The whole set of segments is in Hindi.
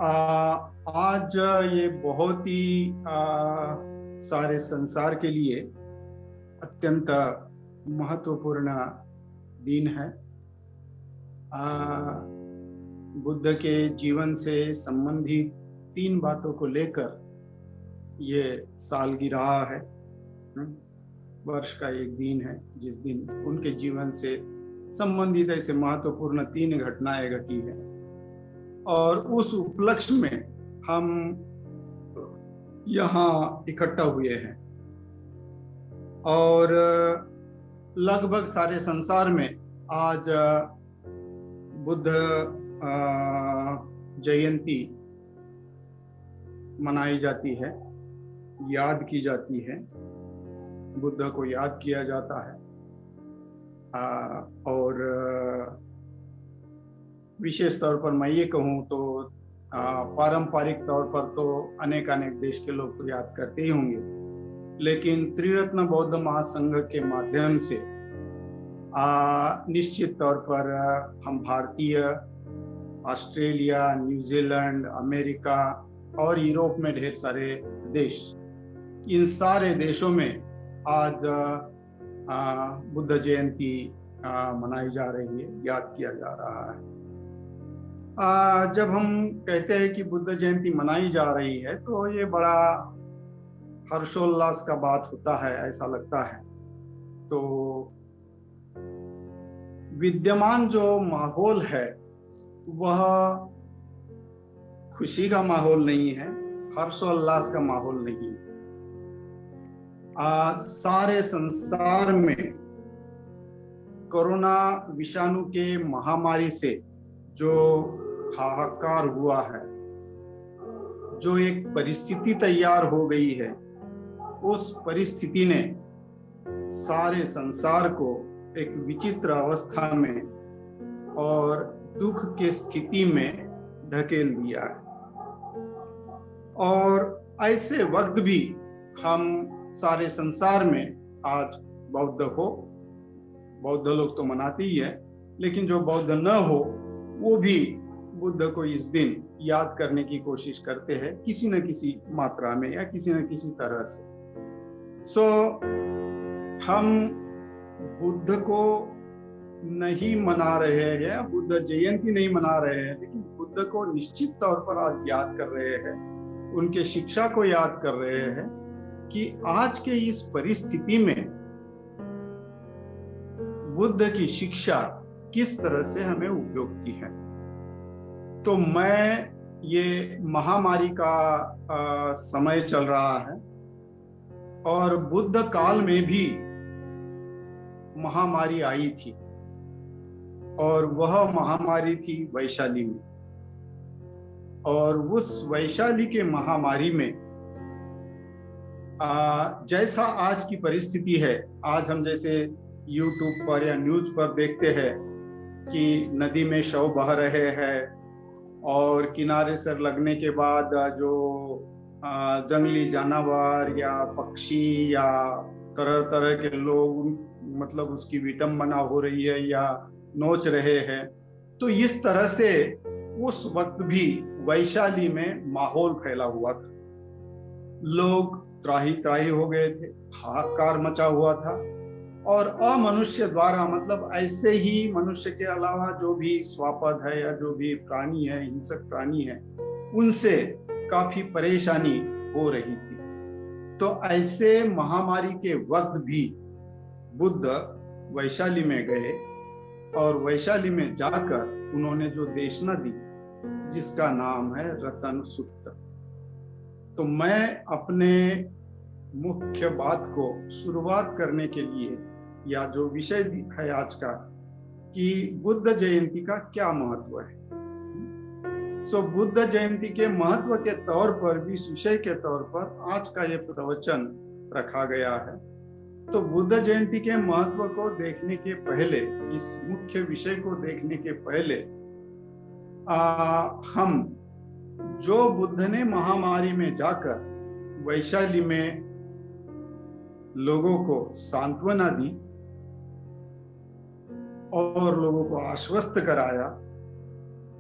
आज ये बहुत ही सारे संसार के लिए अत्यंत महत्वपूर्ण दिन है। बुद्ध के जीवन से संबंधित 3 बातों को लेकर ये सालगिरह है। वर्ष का एक दिन है जिस दिन उनके जीवन से संबंधित ऐसे महत्वपूर्ण 3 घटनाएं घटी है, और उस उपलक्ष्य में हम यहाँ इकट्ठा हुए हैं। और लगभग सारे संसार में आज बुद्ध जयंती मनाई जाती है, याद की जाती है, बुद्ध को याद किया जाता है। और विशेष तौर पर मैं ये कहूँ तो पारंपरिक तौर पर तो अनेक देश के लोग तो याद करते ही होंगे, लेकिन त्रिरत्न बौद्ध महासंघ के माध्यम से निश्चित तौर पर हम भारतीय, ऑस्ट्रेलिया, न्यूजीलैंड, अमेरिका और यूरोप में ढेर सारे देश, इन सारे देशों में आज बुद्ध जयंती मनाई जा रही है, याद किया जा रहा है। जब हम कहते हैं कि बुद्ध जयंती मनाई जा रही है तो ये बड़ा हर्षोल्लास का बात होता है, ऐसा लगता है। तो विद्यमान जो माहौल है वह खुशी का माहौल नहीं है, हर्षोल्लास का माहौल नहीं है। सारे संसार में कोरोना विषाणु के महामारी से जो हाहाकार हुआ है, जो एक परिस्थिति तैयार हो गई है, उस परिस्थिति ने सारे संसार को एक विचित्र अवस्था में और दुख के स्थिति में ढकेल दिया है। और ऐसे वक्त भी हम सारे संसार में आज बौद्ध लोग तो मनाते ही है, लेकिन जो बौद्ध न हो वो भी बुद्ध को इस दिन याद करने की कोशिश करते हैं, किसी न किसी मात्रा में या किसी न किसी तरह से। हम बुद्ध को नहीं मना रहे हैं, बुद्ध जयंती नहीं मना रहे हैं, लेकिन बुद्ध को निश्चित तौर पर आज याद कर रहे हैं, उनके शिक्षा को याद कर रहे हैं कि आज के इस परिस्थिति में बुद्ध की शिक्षा किस तरह से हमें उपयोगी है। तो ये महामारी का समय चल रहा है, और बुद्ध काल में भी महामारी आई थी, और वह महामारी थी वैशाली में। और उस वैशाली के महामारी में जैसा आज की परिस्थिति है, आज हम जैसे यूट्यूब पर या न्यूज पर देखते हैं कि नदी में शव बह रहे हैं, और किनारे से लगने के बाद जो जंगली जानवर या पक्षी या तरह तरह के लोग, मतलब उसकी विटंबना हो रही है या नोच रहे हैं। तो इस तरह से उस वक्त भी वैशाली में माहौल फैला हुआ था, लोग त्राही त्राही हो गए थे, हाहाकार मचा हुआ था। और अमनुष्य द्वारा, मतलब ऐसे ही मनुष्य के अलावा जो भी स्वापद है या जो भी प्राणी है, हिंसक प्राणी है, उनसे काफी परेशानी हो रही थी। तो ऐसे महामारी के वक्त भी बुद्ध वैशाली में गए, और वैशाली में जाकर उन्होंने जो देशना दी जिसका नाम है रतन सूत्र। तो मैं अपने मुख्य बात को शुरुआत करने के लिए, या जो विषय है आज का, कि बुद्ध जयंती का क्या महत्व है। बुद्ध जयंती के महत्व के तौर पर, इस विषय के तौर पर आज का ये प्रवचन रखा गया है। तो बुद्ध जयंती के महत्व को देखने के पहले, इस मुख्य विषय को देखने के पहले, हम जो बुद्ध ने महामारी में जाकर वैशाली में लोगों को सांत्वना दी और लोगों को आश्वस्त कराया,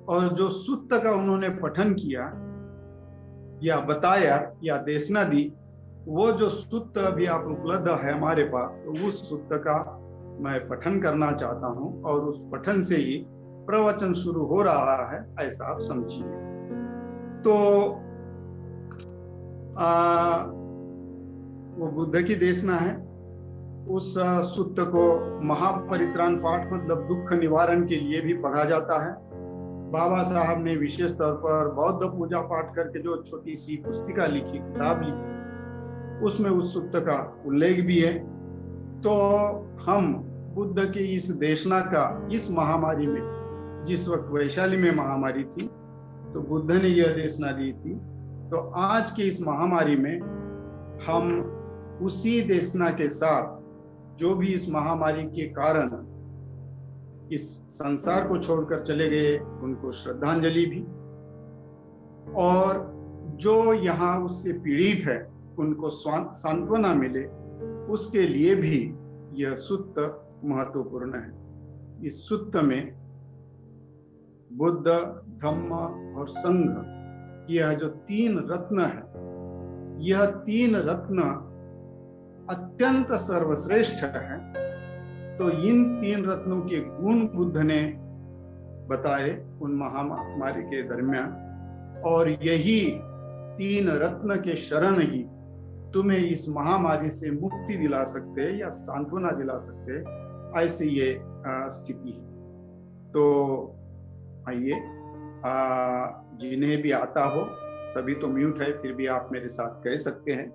और जो सुत्त का उन्होंने पठन किया या बताया या देशना दी, वो जो सुत्त अभी आप उपलब्ध है हमारे पास, तो उस सुत्त का मैं पठन करना चाहता हूं और उस पठन से ही प्रवचन शुरू हो रहा है, ऐसा आप समझिए। तो वो बुद्ध की देशना है। उस सुत्त को महापरित्राण पाठ मतलब दुख निवारण के लिए भी पढ़ा जाता है। बाबा साहब ने विशेष तौर पर बौद्ध पूजा पाठ करके जो छोटी सी पुस्तिका लिखी, किताब लिखी, उसमें उस सुत्त का उल्लेख भी है। तो हम बुद्ध की इस देशना का इस महामारी में, जिस वक्त वैशाली में महामारी थी तो बुद्ध ने यह देशना दी थी, तो आज की इस महामारी में हम उसी देशना के साथ जो भी इस महामारी के कारण इस संसार को छोड़कर चले गए उनको श्रद्धांजलि भी, और जो यहाँ उससे पीड़ित है उनको सांत्वना मिले, उसके लिए भी यह सुत्त महत्वपूर्ण है। इस सुत्त में बुद्ध, धम्म और संघ, यह जो 3 रत्न है, यह 3 रत्न अत्यंत सर्वश्रेष्ठ है। तो इन 3 रत्नों के गुण बुद्ध ने बताए उन महामारी के दरमियान, और यही 3 रत्न के शरण ही तुम्हें इस महामारी से मुक्ति दिला सकते हैं या सांत्वना दिला सकते हैं, ऐसी ये स्थिति है। तो आइए, जिन्हें भी आता हो, सभी तो म्यूट है, फिर भी आप मेरे साथ कह सकते हैं।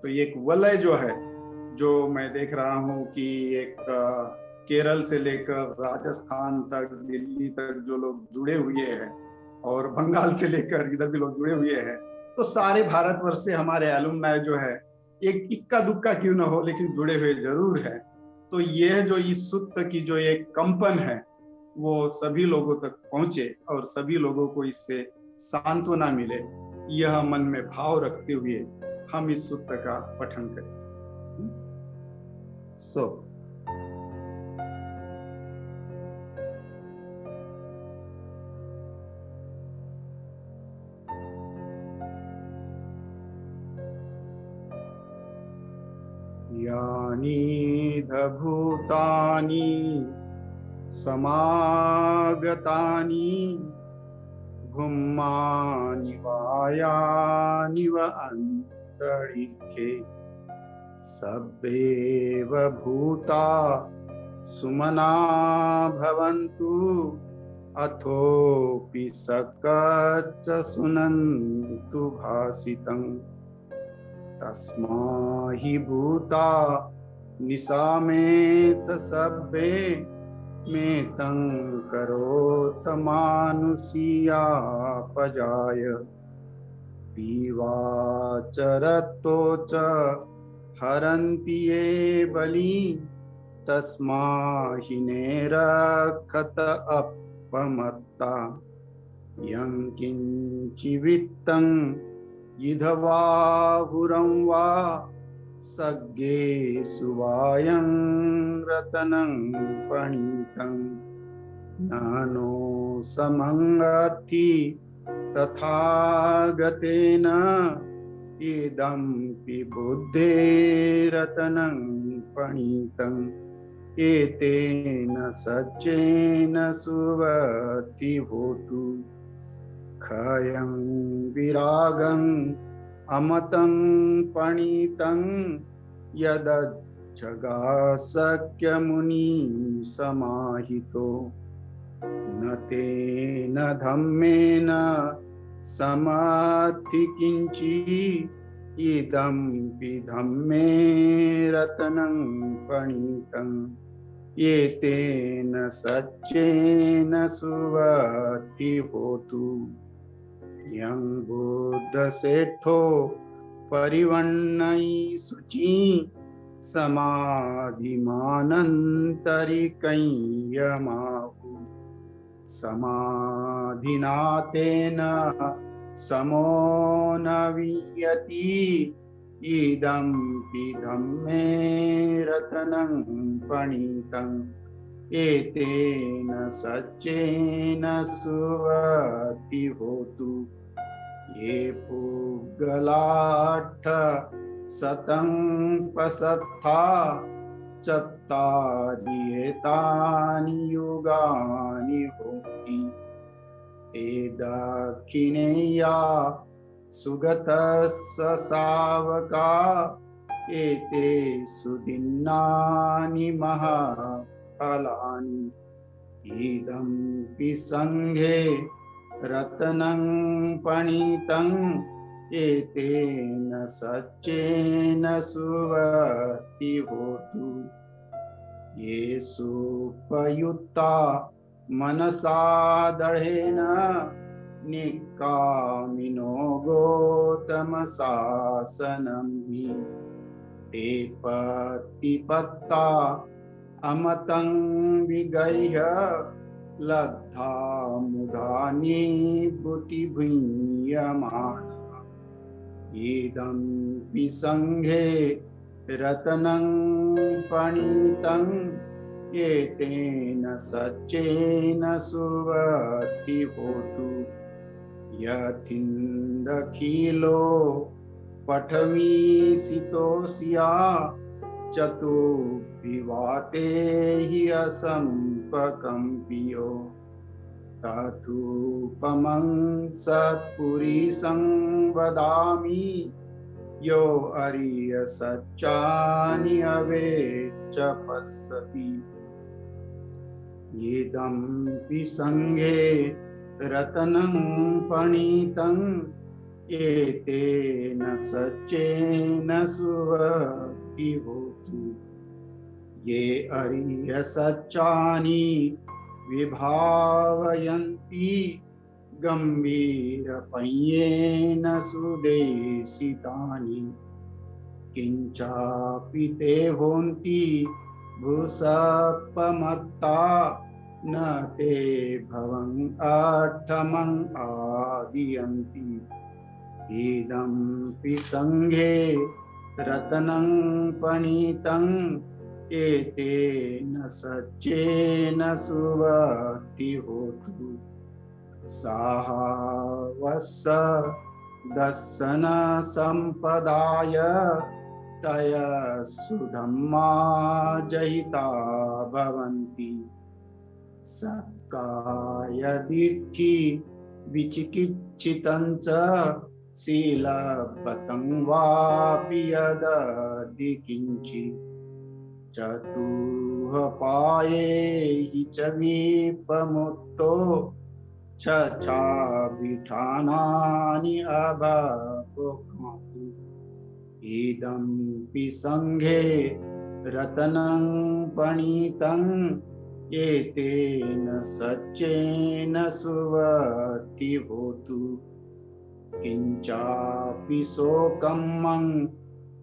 तो एक वलय जो है, जो मैं देख रहा हूँ कि एक केरल से लेकर राजस्थान तक, दिल्ली तक जो लोग जुड़े हुए हैं, और बंगाल से लेकर इधर भी लोग जुड़े हुए हैं, तो सारे भारतवर्ष से हमारे एलुमनाई जो है, एक इक्का दुक्का क्यों ना हो लेकिन जुड़े हुए जरूर है। तो यह जो इस सुत्त की जो एक कंपन है वो सभी लोगों तक पहुंचे और सभी लोगों को इससे सांत्वना मिले, यह मन में भाव रखते हुए हम इस सुत्त का पठन करें। यानी भूतानि समागतानि भूमानि वायानि व अंतरिक्षे सब्बेव भूता सुमना भवन्तु अथोपि सकच्च सुनन्तु भासितं तस्मा हि भूता निशामेत सब्बे मेतं करोथ मानुषीयापजाय दीवाचरतो च हरन्ति ये बलि तस्मा हि नेरखत अपमत्ता यं किंचिवित्तं यिधवाहुरं वा सग्गे सुवायं रतनं पणितं नानो समंगति तथागतेन इदम्पि बुद्धेरतनं पणितं एतेन सच्चेन सुवति होतु खयं विरागं अमतं पणितं यदज्जगासक्य मुनि समाहितो न तेन धम्मेन समाधि किंचि इदम्पि धम्मे रत्नं पणितं एतेन सच्चेन सुवति होतु यं बुद्धसेठो परिवन्नयि शुचि समाधिमानन्तरिकं यमाहु समाधिना तेन समो न वियति इदम्पि धम्मे रत्नं पणितं एतेन सच्चेन सुवति होतु। ये पुग्गलाट्ठ सतं पसत्था चत्तारि एतानि युगानि होति। ते दक्षिणेया सुगतस्य सावका एते सुदिन्नानि महाफलानि। इदं पि संघे रत्नं पणितं एतेन सच्चेन सुवति होतु। ये सुपयुक्ता मनसा दृढेन निक्कामिनो गौतमशासनं हि। ते पतिपत्ता अमतं विगह्य लब्धा मुदानि बुद्धिभूयमाना। इदं पि संघे रत्नं पणितं एतेन सच्चेन सुवति होतु। यथिन्दखिलो पठवीसितोऽस्या चतुर्विवाते हि असम्पकम्पियो। तथूपमं सत्पुरुषं वदामि यो अर्य सच्चानि अवेच्च पश्यति। इदं पि संघे रत्नं पणितं एतेन सच्चेन सुवति होतु। ये अर्य सच्चानि विभावयन्ति गम्भीरपय्येन सुदेशितानि। किंचापि ते होन्ति भूसपमत्ता न ते भवं अट्ठमं आदियन्ति। इदं पि संघे रत्नं पणितं एतेन सच्चेन सुवति होतु। साहवस्स दर्शन संपदाय तय सुधम्मा जहिता भवन्ति। सक्काय दिट्ठि विचिकित्सितं च शीलबतं वापि यदधि किञ्चित्। चतुःपाये हि च विपमुक्तो छाभिठानानि अभवक्मातु। इदं पि संघे रत्नं पणितं एतेन सच्चेन सुवति होतु। किंचापि शोकं मं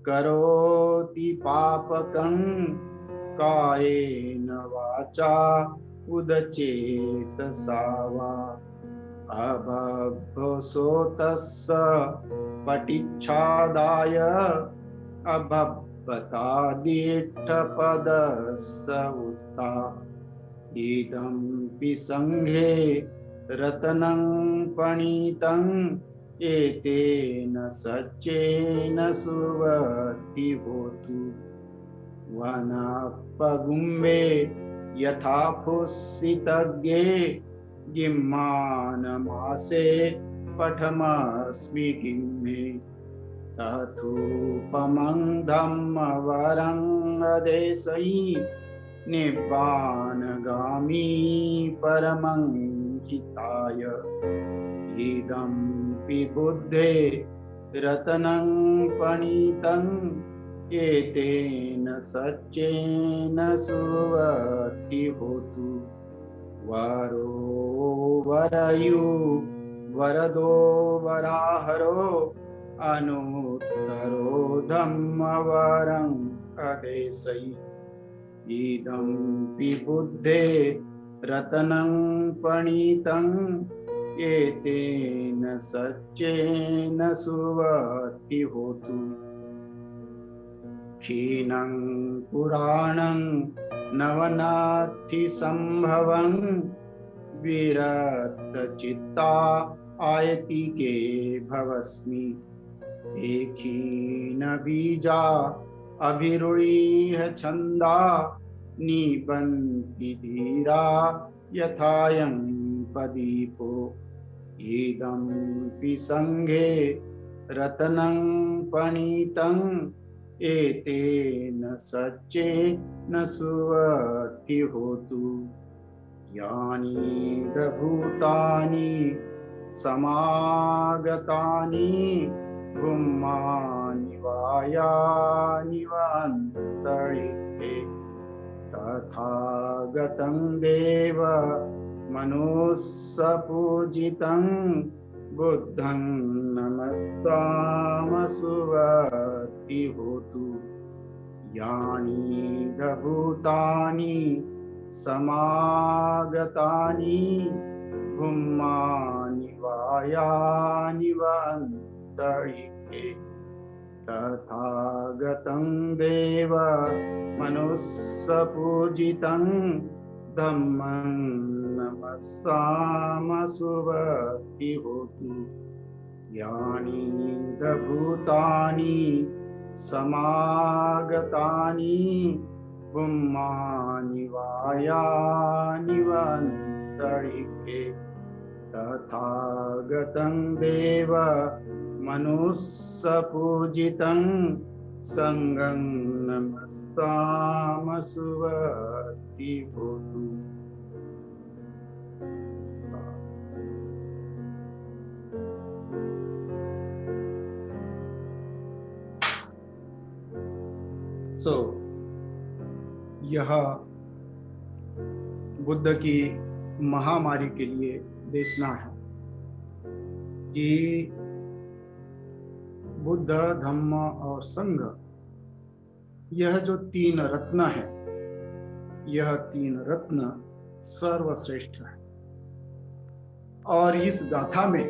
करोति पापकं कायेन वाचा उदचेतसा वा। अभवसोतस्य पटिच्छादाय अभवतादिष्टपदस्य उत्ता। इदं पि संघे रत्नं पणितं एतेन सच्चेन सुवति होतु। वनपगुम्बे यथा फुस्सितज्ञे गिम्मानमासे पठमस्मि किम्मे। तथोपमं धम्मवरं अदेशै निब्बानगामी परमं चिताय। इदं पि बुद्धे रत्नं पणितं एतेन सच्चेन सुवति होतु। वरो वरयु वरदो वराहरो अनुत्तरो धम्मवरं अदेशै। इदं पि बुद्धे रत्नं पणितं एतेन सच्चेन सुवति होतु। क्षीणं पुराणं नवनाथि संभवं विरत चित्ता आयति के भवस्मि देखी न बीजा अभिरुणीह छंदा निबन्ति धीरा यथायं पदीपो इदं पिसंगे रत्नं पणितं एतेन सच्चेन सुवर्ति होतु यानि भूतानि समागतानि भूमानि वायानि वान्तरिक्षे तथागतं देव मनुस्सपूजितं बुद्धं नमस्तामसुवर्ति होतु यानि भूतानि समागतानि भूमानि वायानि वान्तरिक्षे तथागतं देव मनुस्सपूजितं धम्मं नमस्तामसुवर्ति होतु यानि भूतानि समागतानि भूमानि वायानि वान्तरिक्षे तथागतं देव मनुस्सपूजितं संगं नमस्तामसुवर्ति होतु। यह बुद्ध की महामारी के लिए देशना है कि बुद्ध, धम्म और संघ, यह जो तीन रत्न है, यह तीन रत्न सर्वश्रेष्ठ है। और इस गाथा में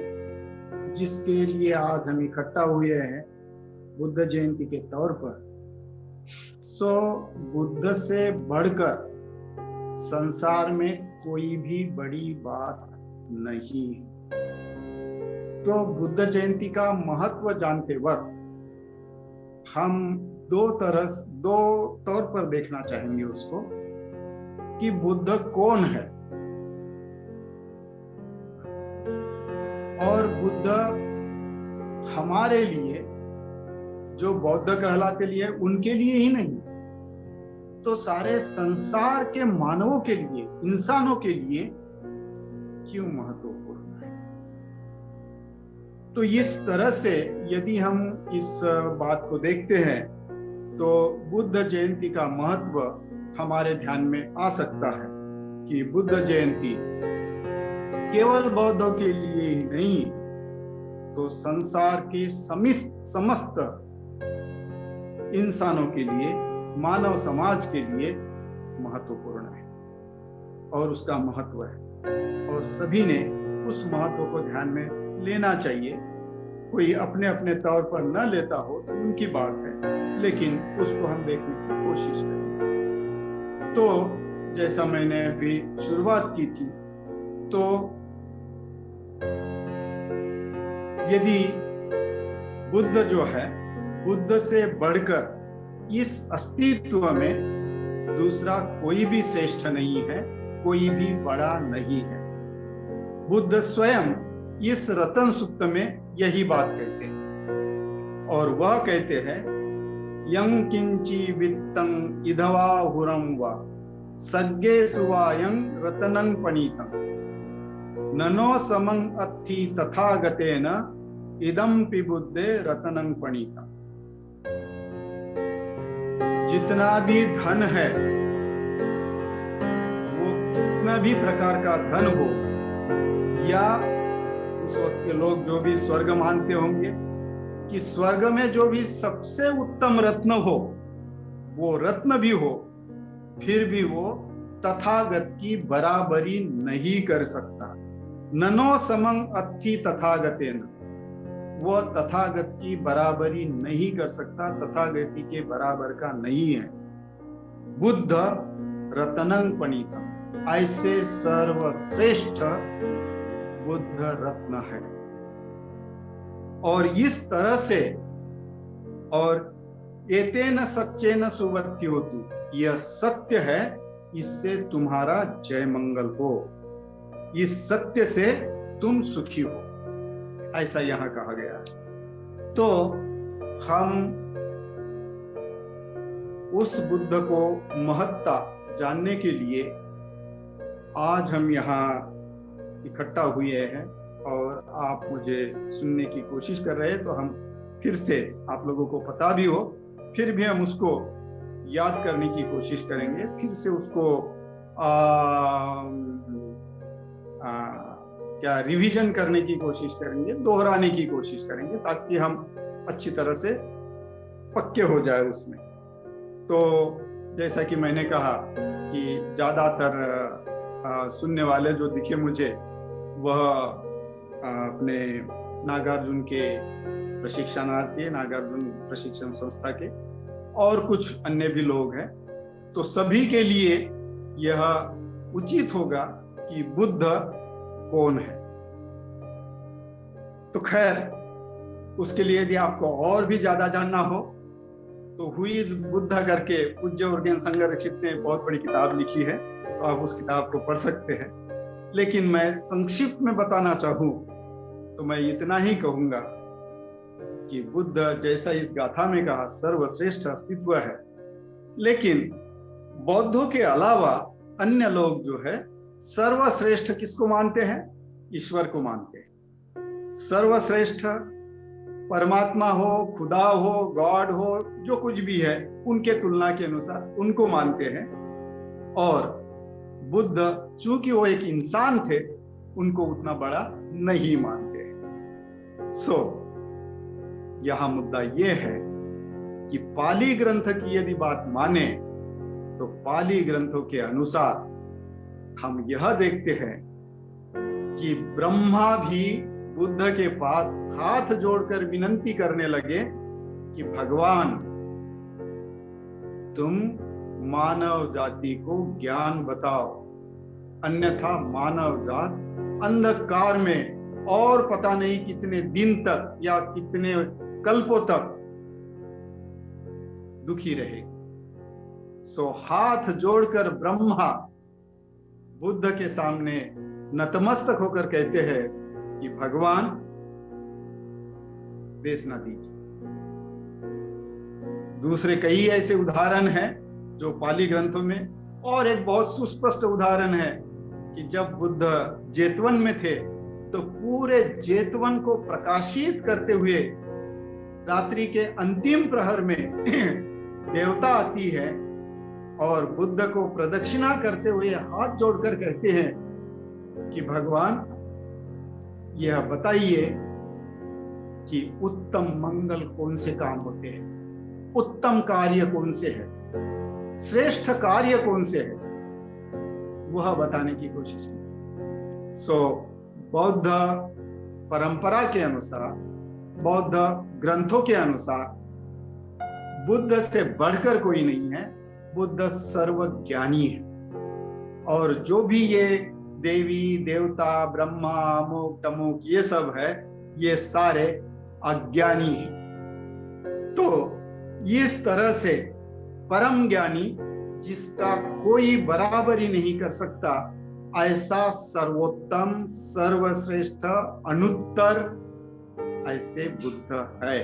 जिसके लिए आज हम इकट्ठा हुए हैं बुद्ध जयंती के तौर पर, सो बुद्ध से बढ़कर संसार में कोई भी बड़ी बात नहीं। तो बुद्ध जयंती का महत्व जानते वक्त हम दो तौर पर देखना चाहेंगे उसको कि बुद्ध कौन है और बुद्ध हमारे लिए, जो बौद्ध कहलाते लिए, उनके लिए ही नहीं, तो सारे संसार के मानवों के लिए, इंसानों के लिए क्यों महत्वपूर्ण है। तो इस तरह से यदि हम इस बात को देखते हैं तो बुद्ध जयंती का महत्व हमारे ध्यान में आ सकता है कि बुद्ध जयंती केवल बौद्धों के लिए ही नहीं, तो संसार के समस्त इंसानों के लिए, मानव समाज के लिए महत्वपूर्ण है और उसका महत्व है, और सभी ने उस महत्व को ध्यान में लेना चाहिए। कोई अपने अपने तौर पर न लेता हो तो उनकी बात है, लेकिन उसको हम देखने की कोशिश करें। तो जैसा मैंने अभी शुरुआत की थी, तो यदि बुद्ध जो है, बुद्ध से बढ़कर इस अस्तित्व में दूसरा कोई भी श्रेष्ठ नहीं है, कोई भी बड़ा नहीं है। बुद्ध स्वयं इस रतन सूक्त में यही बात कहते हैं, और वह कहते हैं यं किंची वित्तं इधवाहुरं वा सग्गे सुवायं रतनं पणितं ननो समं अत्थि तथागतेन इदं पिबुद्धे रतनं पणितं। जितना भी धन है, वो कितना भी प्रकार का धन हो, या उस वक्त के लोग जो भी स्वर्ग मानते होंगे कि स्वर्ग में जो भी सबसे उत्तम रत्न हो, वो रत्न भी हो, फिर भी वो तथागत की बराबरी नहीं कर सकता। ननो समं अत्थि तथागतेन, वो तथागत की बराबरी नहीं कर सकता, तथागति के बराबर का नहीं है। बुद्ध रत्नं पणितम, ऐसे सर्वश्रेष्ठ बुद्ध रत्न है। और इस तरह से, और एतेन सच्चेन सुवत्ति होतु, यह सत्य है, इससे तुम्हारा जय मंगल हो, इस सत्य से तुम सुखी हो, ऐसा यहां कहा गया है। तो हम उस बुद्ध को महत्ता जानने के लिए आज हम यहाँ इकट्ठा हुए हैं, और आप मुझे सुनने की कोशिश कर रहे हैं। तो हम फिर से, आप लोगों को पता भी हो, फिर भी हम उसको याद करने की कोशिश करेंगे, फिर से उसको क्या रिवीजन करने की कोशिश करेंगे, दोहराने की कोशिश करेंगे, ताकि हम अच्छी तरह से पक्के हो जाए उसमें। तो जैसा कि मैंने कहा कि ज्यादातर सुनने वाले जो दिखे मुझे, वह अपने नागार्जुन के प्रशिक्षणार्थी, नागार्जुन प्रशिक्षण संस्था के, और कुछ अन्य भी लोग हैं। तो सभी के लिए यह उचित होगा कि बुद्ध कौन है। तो खैर, उसके लिए यदि आपको और भी ज्यादा जानना हो तो हु इज बुद्ध करके पूज्य उर्गेन संघरक्षित ने बहुत बड़ी किताब लिखी है, तो आप उस किताब को पढ़ सकते हैं। लेकिन मैं संक्षिप्त में बताना चाहूं तो मैं इतना ही कहूंगा कि बुद्ध, जैसा इस गाथा में कहा, सर्वश्रेष्ठ अस्तित्व है। लेकिन बौद्धों के अलावा अन्य लोग जो है सर्वश्रेष्ठ किसको मानते हैं? ईश्वर को मानते हैं। सर्वश्रेष्ठ परमात्मा हो, खुदा हो, गॉड हो, जो कुछ भी है, उनके तुलना के अनुसार उनको मानते हैं। और बुद्ध चूंकि वो एक इंसान थे, उनको उतना बड़ा नहीं मानते हैं। यह मुद्दा यह है कि पाली ग्रंथ की यदि बात माने तो पाली ग्रंथों के अनुसार हम यह देखते हैं कि ब्रह्मा भी बुद्ध के पास हाथ जोड़कर विनंती करने लगे कि भगवान, तुम मानव जाति को ज्ञान बताओ, अन्यथा मानव जात अंधकार में और पता नहीं कितने दिन तक या कितने कल्पों तक दुखी रहेगी। हाथ जोड़कर ब्रह्मा बुद्ध के सामने नतमस्तक होकर कहते हैं कि भगवान, देश न दीजिए। दूसरे कई ऐसे उदाहरण हैं जो पाली ग्रंथों में, और एक बहुत सुस्पष्ट उदाहरण है कि जब बुद्ध जेतवन में थे तो पूरे जेतवन को प्रकाशित करते हुए रात्रि के अंतिम प्रहर में देवता आती है और बुद्ध को प्रदक्षिणा करते हुए हाथ जोड़कर कहते हैं कि भगवान, यह बताइए कि उत्तम मंगल कौन से काम होते हैं, उत्तम कार्य कौन से है, श्रेष्ठ कार्य कौन से है, वह बताने की कोशिश की। बौद्ध परंपरा के अनुसार, बौद्ध ग्रंथों के अनुसार बुद्ध से बढ़कर कोई नहीं है, बुद्ध सर्वज्ञानी है। और जो भी ये देवी देवता, ब्रह्मा, अमुक तमुक, ये सब है, ये सारे अज्ञानी हैं। तो इस तरह से परम ज्ञानी, जिसका कोई बराबरी नहीं कर सकता, ऐसा सर्वोत्तम, सर्वश्रेष्ठ, अनुत्तर, ऐसे बुद्ध है।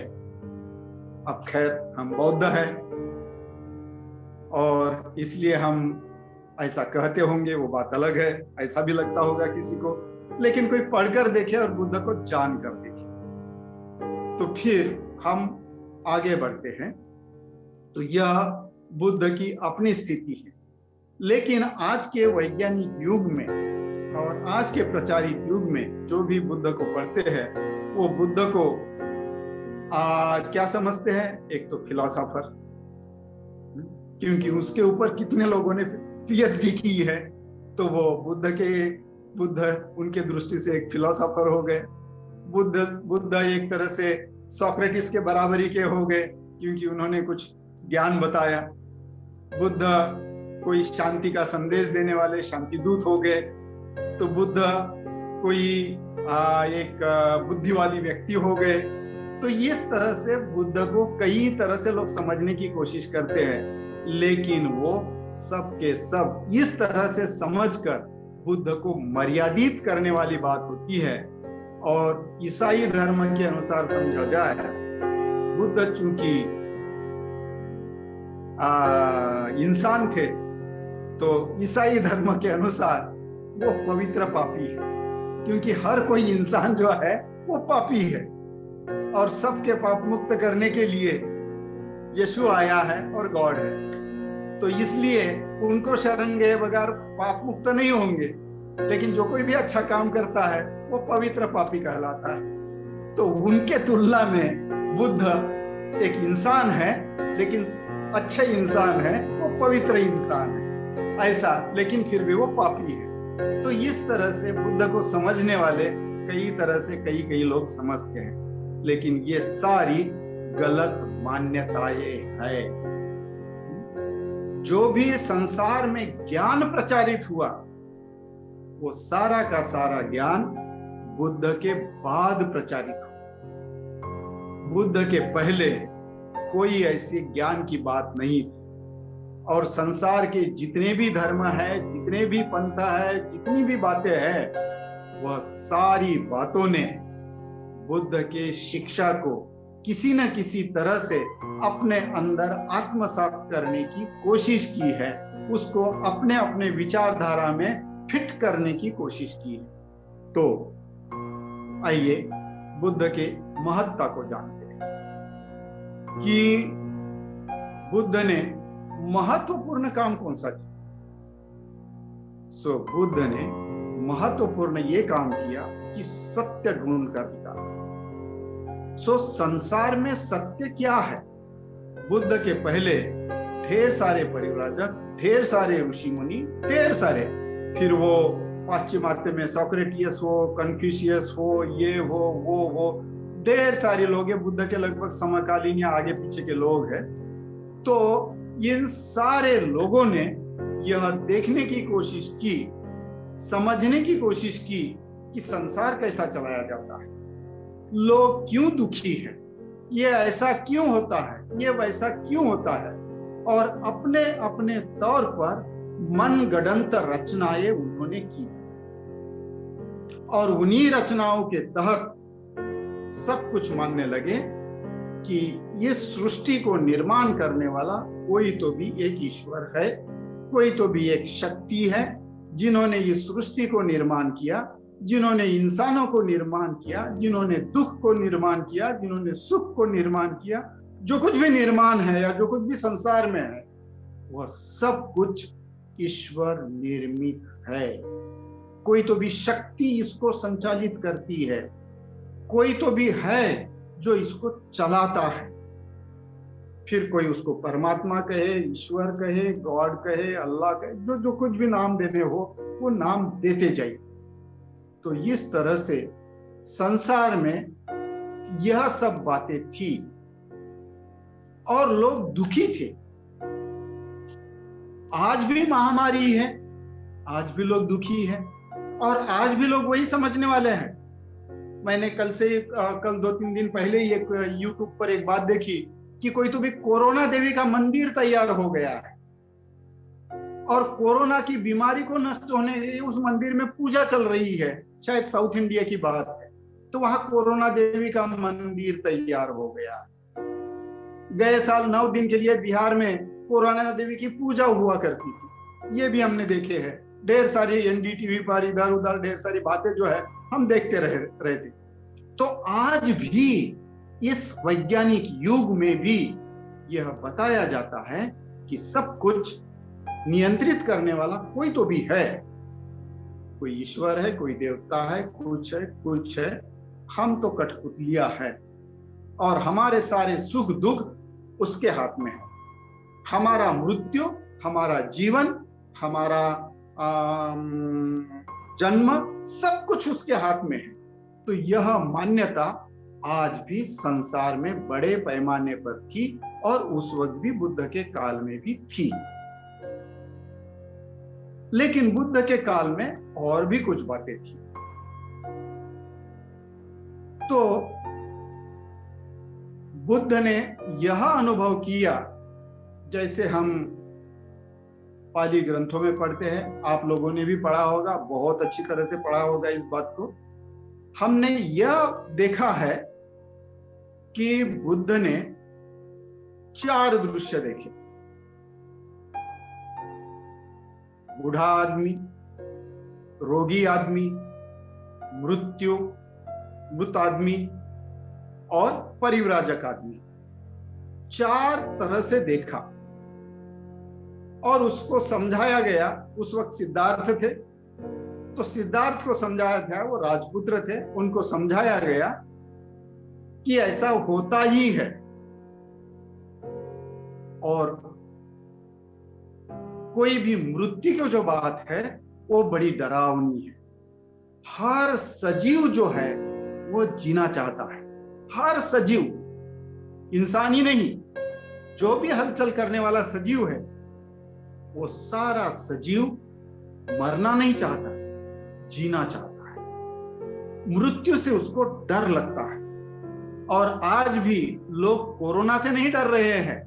अब खैर, हम बौद्ध हैं और इसलिए हम ऐसा कहते होंगे, वो बात अलग है, ऐसा भी लगता होगा किसी को। लेकिन कोई पढ़कर देखे और बुद्ध को जान कर देखे तो फिर हम आगे बढ़ते हैं। तो यह बुद्ध की अपनी स्थिति है। लेकिन आज के वैज्ञानिक युग में और आज के प्रचारित युग में जो भी बुद्ध को पढ़ते हैं, वो बुद्ध को क्या समझते हैं? एक तो फिलोसोफर, क्योंकि उसके ऊपर कितने लोगों ने पीएचडी की है, तो वो बुद्ध उनके दृष्टि से एक फिलोसोफर हो गए। बुद्ध एक तरह से सोक्रेटिस के बराबरी के हो गए, क्योंकि उन्होंने कुछ ज्ञान बताया। बुद्ध कोई शांति का संदेश देने वाले शांति दूत हो गए, तो बुद्ध कोई एक बुद्धिवादी व्यक्ति हो गए। तो इस तरह से बुद्ध को कई तरह से लोग समझने की कोशिश करते हैं, लेकिन वो सब के सब इस तरह से समझकर बुद्ध को मर्यादित करने वाली बात होती है। और ईसाई धर्म के अनुसार समझा जाए, बुद्ध चूंकि इंसान थे, तो ईसाई धर्म के अनुसार वो पवित्र पापी है, क्योंकि हर कोई इंसान जो है वो पापी है और सबके पाप मुक्त करने के लिए यीशु आया है और गॉड है। तो इसलिए उनको शरण गए बगैर पाप मुक्त नहीं होंगे, लेकिन जो कोई भी अच्छा काम करता है वो पवित्र पापी कहलाता है। तो उनके तुलना में बुद्ध एक इंसान है, लेकिन अच्छे इंसान है, वो पवित्र इंसान है ऐसा, लेकिन फिर भी वो पापी है। तो इस तरह से बुद्ध को समझने वाले कई तरह से कई लोग समझते हैं, लेकिन ये सारी गलत मान्यताएं हैं। जो भी संसार में ज्ञान प्रचारित हुआ, वो सारा का सारा ज्ञान बुद्ध के बाद प्रचारित हुआ। बुद्ध के पहले कोई ऐसी ज्ञान की बात नहीं थी। और संसार के जितने भी धर्म है, जितने भी पंथ है, जितनी भी बातें हैं, वह सारी बातों ने बुद्ध के शिक्षा को किसी न किसी तरह से अपने अंदर आत्मसात करने की कोशिश की है, उसको अपने अपने विचारधारा में फिट करने की कोशिश की है। तो आइए बुद्ध के महत्ता को जानते हैं कि बुद्ध ने महत्वपूर्ण काम कौन सा किया। बुद्ध ने महत्वपूर्ण ये काम किया कि सत्य ढूंढ कर निकाला। संसार में सत्य क्या है? बुद्ध के पहले ढेर सारे परिव्राजक, ढेर सारे ऋषि मुनि, ढेर सारे, फिर वो पाश्चिमात्य में सोक्रेटियस हो, कन्फ्यूशियस हो, ये हो, वो हो, ढेर सारे लोग हैं। बुद्ध के लगभग समकालीन या आगे पीछे के लोग हैं। तो इन सारे लोगों ने यह देखने की कोशिश की, समझने की कोशिश की कि संसार कैसा चलाया जाता है, लोग क्यों दुखी हैं, ये ऐसा क्यों होता है, ये वैसा क्यों होता है, और अपने अपने तौर पर मनगढ़ंत रचनाएं उन्होंने की। और उन्हीं रचनाओं के तहत सब कुछ मानने लगे कि इस सृष्टि को निर्माण करने वाला कोई तो भी एक ईश्वर है, कोई तो भी एक शक्ति है, जिन्होंने इस सृष्टि को निर्माण किया, जिन्होंने इंसानों को निर्माण किया, जिन्होंने दुख को निर्माण किया, जिन्होंने सुख को निर्माण किया। जो कुछ भी निर्माण है या जो कुछ भी संसार में है, वह सब कुछ ईश्वर निर्मित है। कोई तो भी शक्ति इसको संचालित करती है, कोई तो भी है जो इसको चलाता है। फिर कोई उसको परमात्मा कहे, ईश्वर कहे, गॉड कहे, अल्लाह कहे, जो कुछ भी नाम देने हो वो नाम देते जाइए। तो इस तरह से संसार में यह सब बातें थी और लोग दुखी थे। आज भी महामारी है, आज भी लोग दुखी हैं और आज भी लोग वही समझने वाले हैं। मैंने कल 2-3 दिन पहले ही एक यूट्यूब पर एक बात देखी कि कोई तो भी कोरोना देवी का मंदिर तैयार हो गया है और कोरोना की बीमारी को नष्ट होने के लिए उस मंदिर में पूजा चल रही है। शायद साउथ इंडिया की बात है। तो वहां कोरोना देवी का मंदिर तैयार हो गया। गए साल 9 दिन के लिए बिहार में कोरोना देवी की पूजा हुआ करती थी, ये भी हमने देखे हैं। ढेर सारी एनडीटीवी पर इधर उधर ढेर सारी बातें जो है हम देखते रहे थे। तो आज भी इस वैज्ञानिक युग में भी यह बताया जाता है कि सब कुछ नियंत्रित करने वाला कोई तो भी है, कोई ईश्वर है, कोई देवता है, कुछ है। हम तो कठपुतलिया है और हमारे सारे सुख दुख उसके हाथ में है। हमारा मृत्यु, हमारा जीवन, हमारा जन्म, सब कुछ उसके हाथ में है। तो यह मान्यता आज भी संसार में बड़े पैमाने पर थी और उस वक्त भी बुद्ध के काल में भी थी। लेकिन बुद्ध के काल में और भी कुछ बातें थी। तो बुद्ध ने यह अनुभव किया, जैसे हम पाली ग्रंथों में पढ़ते हैं, आप लोगों ने भी पढ़ा होगा, बहुत अच्छी तरह से पढ़ा होगा इस बात को। हमने यह देखा है कि बुद्ध ने 4 दृश्य देखे। बूढ़ा आदमी, रोगी आदमी, मृत आदमी और परिव्राजक आदमी, 4 तरह से देखा और उसको समझाया गया। उस वक्त सिद्धार्थ थे, तो सिद्धार्थ को समझाया था, वो राजपुत्र थे, उनको समझाया गया कि ऐसा होता ही है और कोई भी मृत्यु की जो बात है वो बड़ी डरावनी है। हर सजीव जो है वो जीना चाहता है। हर सजीव, इंसान ही नहीं, जो भी हलचल करने वाला सजीव है, वो सारा सजीव मरना नहीं चाहता, जीना चाहता है। मृत्यु से उसको डर लगता है। और आज भी लोग कोरोना से नहीं डर रहे हैं,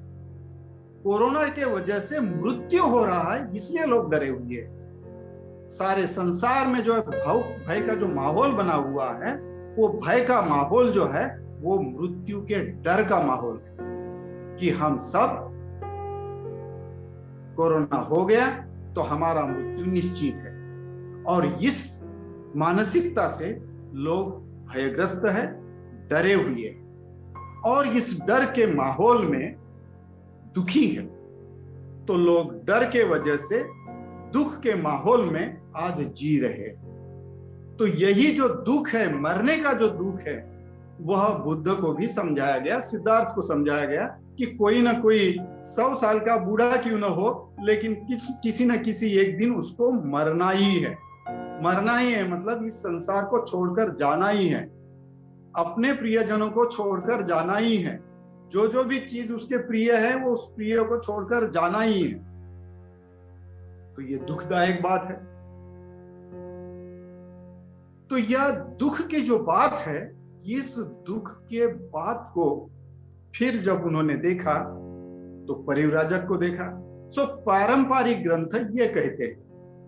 कोरोना के वजह से मृत्यु हो रहा है, इसलिए लोग डरे हुए हैं। सारे संसार में जो है भय का जो माहौल बना हुआ है, वो भय का माहौल जो है वो मृत्यु के डर का माहौल है कि हम सब कोरोना हो गया तो हमारा मृत्यु निश्चित है। और इस मानसिकता से लोग भयग्रस्त है, डरे हुए हैं और इस डर के माहौल में दुखी है। तो लोग डर के वजह से दुख के माहौल में आज जी रहे। तो यही जो दुख है, मरने का जो दुख है, वह बुद्ध को भी समझाया गया, सिद्धार्थ को समझाया गया कि कोई ना कोई 100 साल का बूढ़ा क्यों ना हो, लेकिन किसी न किसी एक दिन उसको मरना ही है। मरना ही है मतलब इस संसार को छोड़कर जाना ही है, अपने प्रियजनों को छोड़कर जाना ही है। जो भी चीज उसके प्रिय है वो उस प्रिय को छोड़कर जाना ही है। तो ये दुखदायक बात है। तो यह दुख की जो बात है, इस दुख के बात को फिर जब उन्होंने देखा तो परिव्राजक को देखा। सो पारंपरिक ग्रंथ ये कहते हैं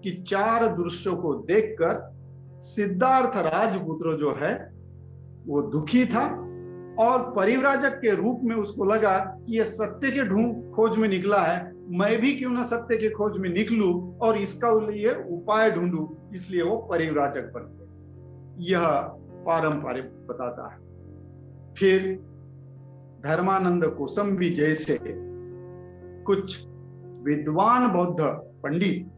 कि 4 दृश्यों को देखकर सिद्धार्थ राजपुत्र जो है वो दुखी था और परिव्राजक के रूप में उसको लगा कि यह सत्य के खोज में निकला है, मैं भी क्यों ना सत्य के खोज में निकलूं और इसका लिए उपाय ढूंढूं, इसलिए वो परिव्राजक बन गए। यह पारंपरिक बताता है। फिर धर्मानंद कोसंबी जैसे कुछ विद्वान बौद्ध पंडित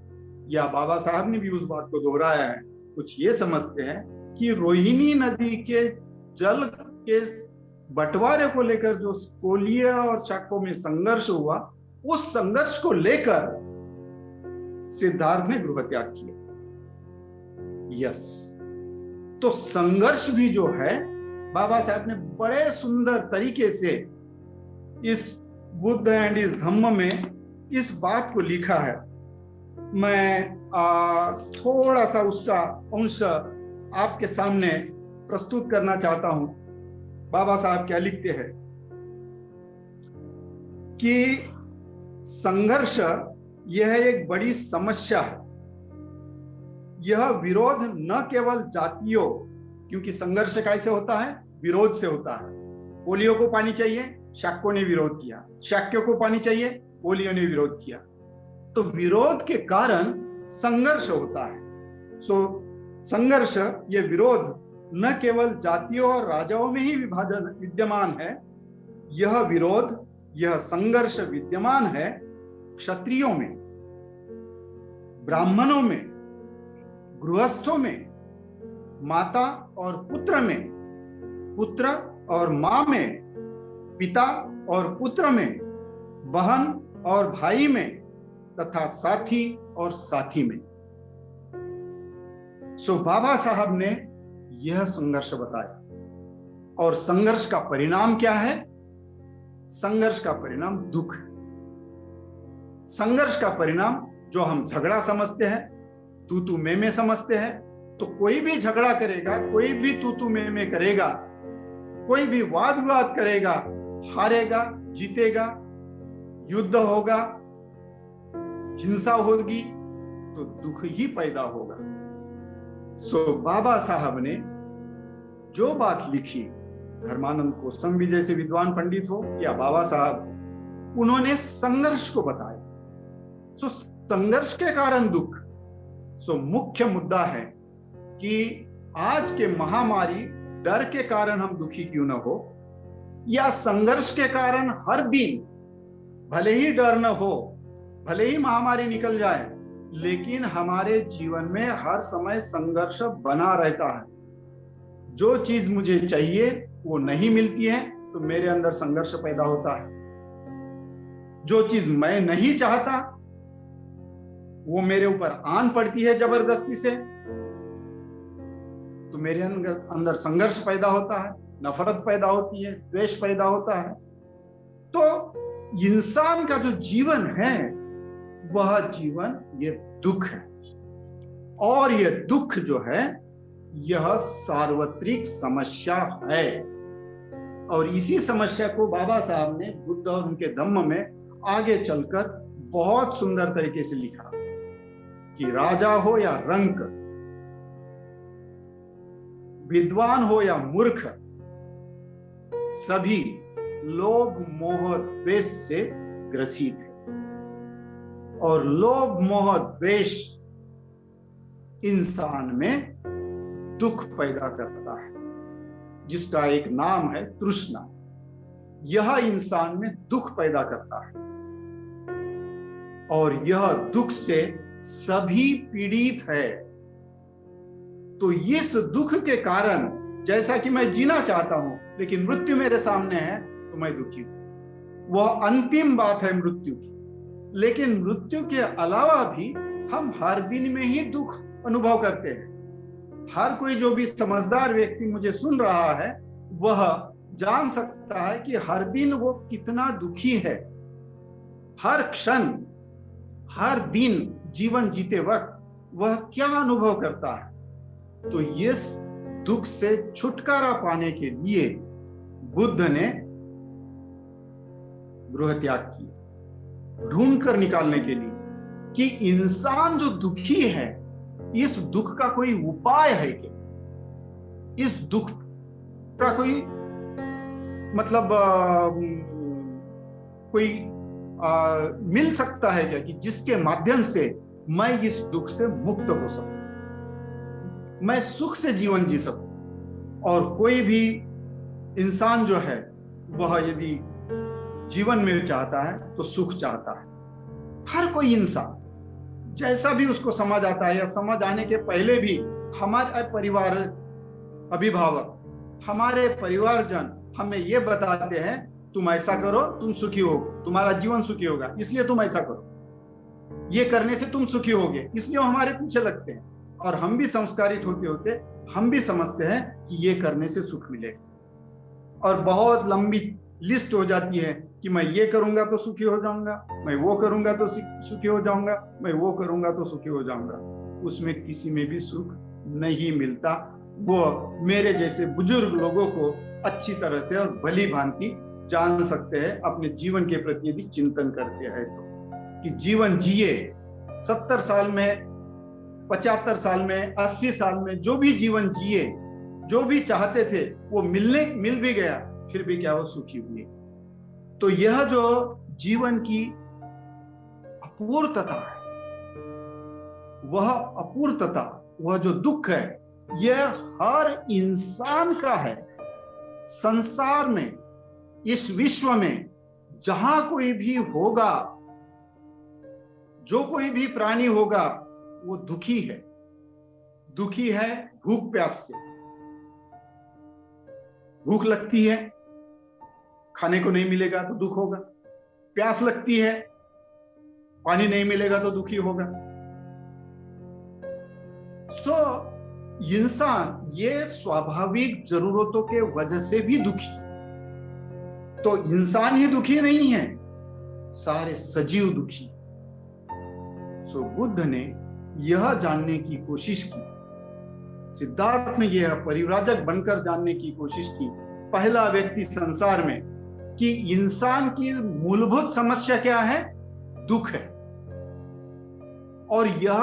या बाबा साहब ने भी उस बात को दोहराया है, कुछ ये समझते हैं कि रोहिणी नदी के जल के बंटवारे को लेकर जो कोलिया और शाक्यों में संघर्ष हुआ, उस संघर्ष को लेकर सिद्धार्थ ने गृह त्याग किया। यस, तो संघर्ष भी जो है बाबा साहब ने बड़े सुंदर तरीके से इस बुद्ध एंड इस धम्म में इस बात को लिखा है। मैं थोड़ा सा उसका अंश आपके सामने प्रस्तुत करना चाहता हूं। बाबा साहब क्या लिखते हैं कि संघर्ष यह एक बड़ी समस्या है। यह विरोध न केवल जातियों, क्योंकि संघर्ष कैसे होता है, विरोध से होता है। कोलियों को पानी चाहिए, शाक्यों ने विरोध किया, शाक्यों को पानी चाहिए, कोलियों ने विरोध किया। तो विरोध के कारण संघर्ष होता है। सो संघर्ष, यह विरोध न केवल जातियों और राजाओं में ही विद्यमान है, यह विरोध, यह संघर्ष विद्यमान है क्षत्रियों में, ब्राह्मणों में, गृहस्थों में, माता और पुत्र में, पुत्र और मां में, पिता और पुत्र में, बहन और भाई में, तथा साथी और साथी में। सो बाबा साहब ने यह संघर्ष बताया। और संघर्ष का परिणाम क्या है? संघर्ष का परिणाम दुख है। संघर्ष का परिणाम जो हम झगड़ा समझते हैं, तू मैं समझते हैं, तो कोई भी झगड़ा करेगा, कोई भी तू मैं करेगा, कोई भी वाद विवाद करेगा, हारेगा, जीतेगा, युद्ध होगा, हिंसा होगी, तो दुख ही पैदा होगा। सो बाबा साहब ने जो बात लिखी, धर्मानंद कोसंबी जैसे विद्वान पंडित हो या बाबा साहब, उन्होंने संघर्ष को बताया। सो संघर्ष के कारण दुख। सो मुख्य मुद्दा है कि आज के महामारी डर के कारण हम दुखी क्यों न हो, या संघर्ष के कारण हर दिन भले ही डर न हो, भले ही महामारी निकल जाए, लेकिन हमारे जीवन में हर समय संघर्ष बना रहता है। जो चीज मुझे चाहिए वो नहीं मिलती है तो मेरे अंदर संघर्ष पैदा होता है। जो चीज मैं नहीं चाहता वो मेरे ऊपर आन पड़ती है जबरदस्ती से, तो मेरे अंदर संघर्ष पैदा होता है, नफरत पैदा होती है, द्वेष पैदा होता है। तो इंसान का जो जीवन है वह जीवन ये दुख है, और ये दुख जो है यह सार्वत्रिक समस्या है। और इसी समस्या को बाबा साहब ने बुद्ध और उनके धम्म में आगे चलकर बहुत सुंदर तरीके से लिखा कि राजा हो या रंक, विद्वान हो या मूर्ख, सभी लोभ मोह द्वेष से ग्रसित है। और लोभ मोह द्वेष इंसान में दुख पैदा करता है, जिसका एक नाम है तृष्णा। यह इंसान में दुख पैदा करता है, और यह दुख से सभी पीड़ित है। तो इस दुख के कारण, जैसा कि मैं जीना चाहता हूं लेकिन मृत्यु मेरे सामने है तो मैं दुखी हूं, वह अंतिम बात है मृत्यु की। लेकिन मृत्यु के अलावा भी हम हर दिन में ही दुख अनुभव करते हैं। हर कोई जो भी समझदार व्यक्ति मुझे सुन रहा है वह जान सकता है कि हर दिन वो कितना दुखी है। हर क्षण, हर दिन जीवन जीते वक्त वह क्या अनुभव करता है। तो इस दुख से छुटकारा पाने के लिए बुद्ध ने गृह त्याग किया, ढूंढ कर निकालने के लिए कि इंसान जो दुखी है, इस दुख का कोई उपाय है क्या? इस दुख का कोई मतलब कोई मिल सकता है क्या कि जिसके माध्यम से मैं इस दुख से मुक्त हो सकूं, मैं सुख से जीवन जी सकूं। और कोई भी इंसान जो है वह यदि जीवन में चाहता है तो सुख चाहता है। हर कोई इंसान जैसा भी उसको समझ आता है, या समझ आने के पहले भी हमारे परिवार, अभिभावक, हमारे परिवारजन हमें ये बताते हैं तुम ऐसा करो तुम सुखी हो, तुम्हारा जीवन सुखी होगा, इसलिए तुम ऐसा करो, ये करने से तुम सुखी होगे, इसलिए वो हमारे पीछे लगते हैं। और हम भी संस्कारित होते होते हम भी समझते हैं कि ये करने से सुख मिलेगा, और बहुत लंबी लिस्ट हो जाती है कि मैं ये करूंगा तो सुखी हो जाऊंगा, मैं वो करूंगा तो सुखी हो जाऊंगा, मैं वो करूंगा तो सुखी हो जाऊंगा। उसमें किसी में भी सुख नहीं मिलता। वो मेरे जैसे बुजुर्ग लोगों को अच्छी तरह से और भली भांति जान सकते हैं, अपने जीवन के प्रति यदि चिंतन करते हैं तो, कि जीवन जिए 70 साल में, 75 साल में, 80 साल में, जो भी जीवन जिए, जो भी चाहते थे वो मिल भी गया, फिर भी क्या वो सुखी हुए। तो यह जो जीवन की अपूर्णता है, वह अपूर्णता, वह जो दुख है, यह हर इंसान का है। संसार में, इस विश्व में जहां कोई भी होगा, जो कोई भी प्राणी होगा, वो दुखी है। दुखी है भूख प्यास से। भूख लगती है, खाने को नहीं मिलेगा तो दुख होगा। प्यास लगती है, पानी नहीं मिलेगा तो दुखी होगा। इंसान ये स्वाभाविक जरूरतों के वजह से भी दुखी। तो इंसान ही दुखी नहीं है, सारे सजीव दुखी। सो बुद्ध ने यह जानने की कोशिश की, सिद्धार्थ ने यह परिव्राजक बनकर जानने की कोशिश की, पहला व्यक्ति संसार में, कि इंसान की मूलभूत समस्या क्या है? दुख है। और यह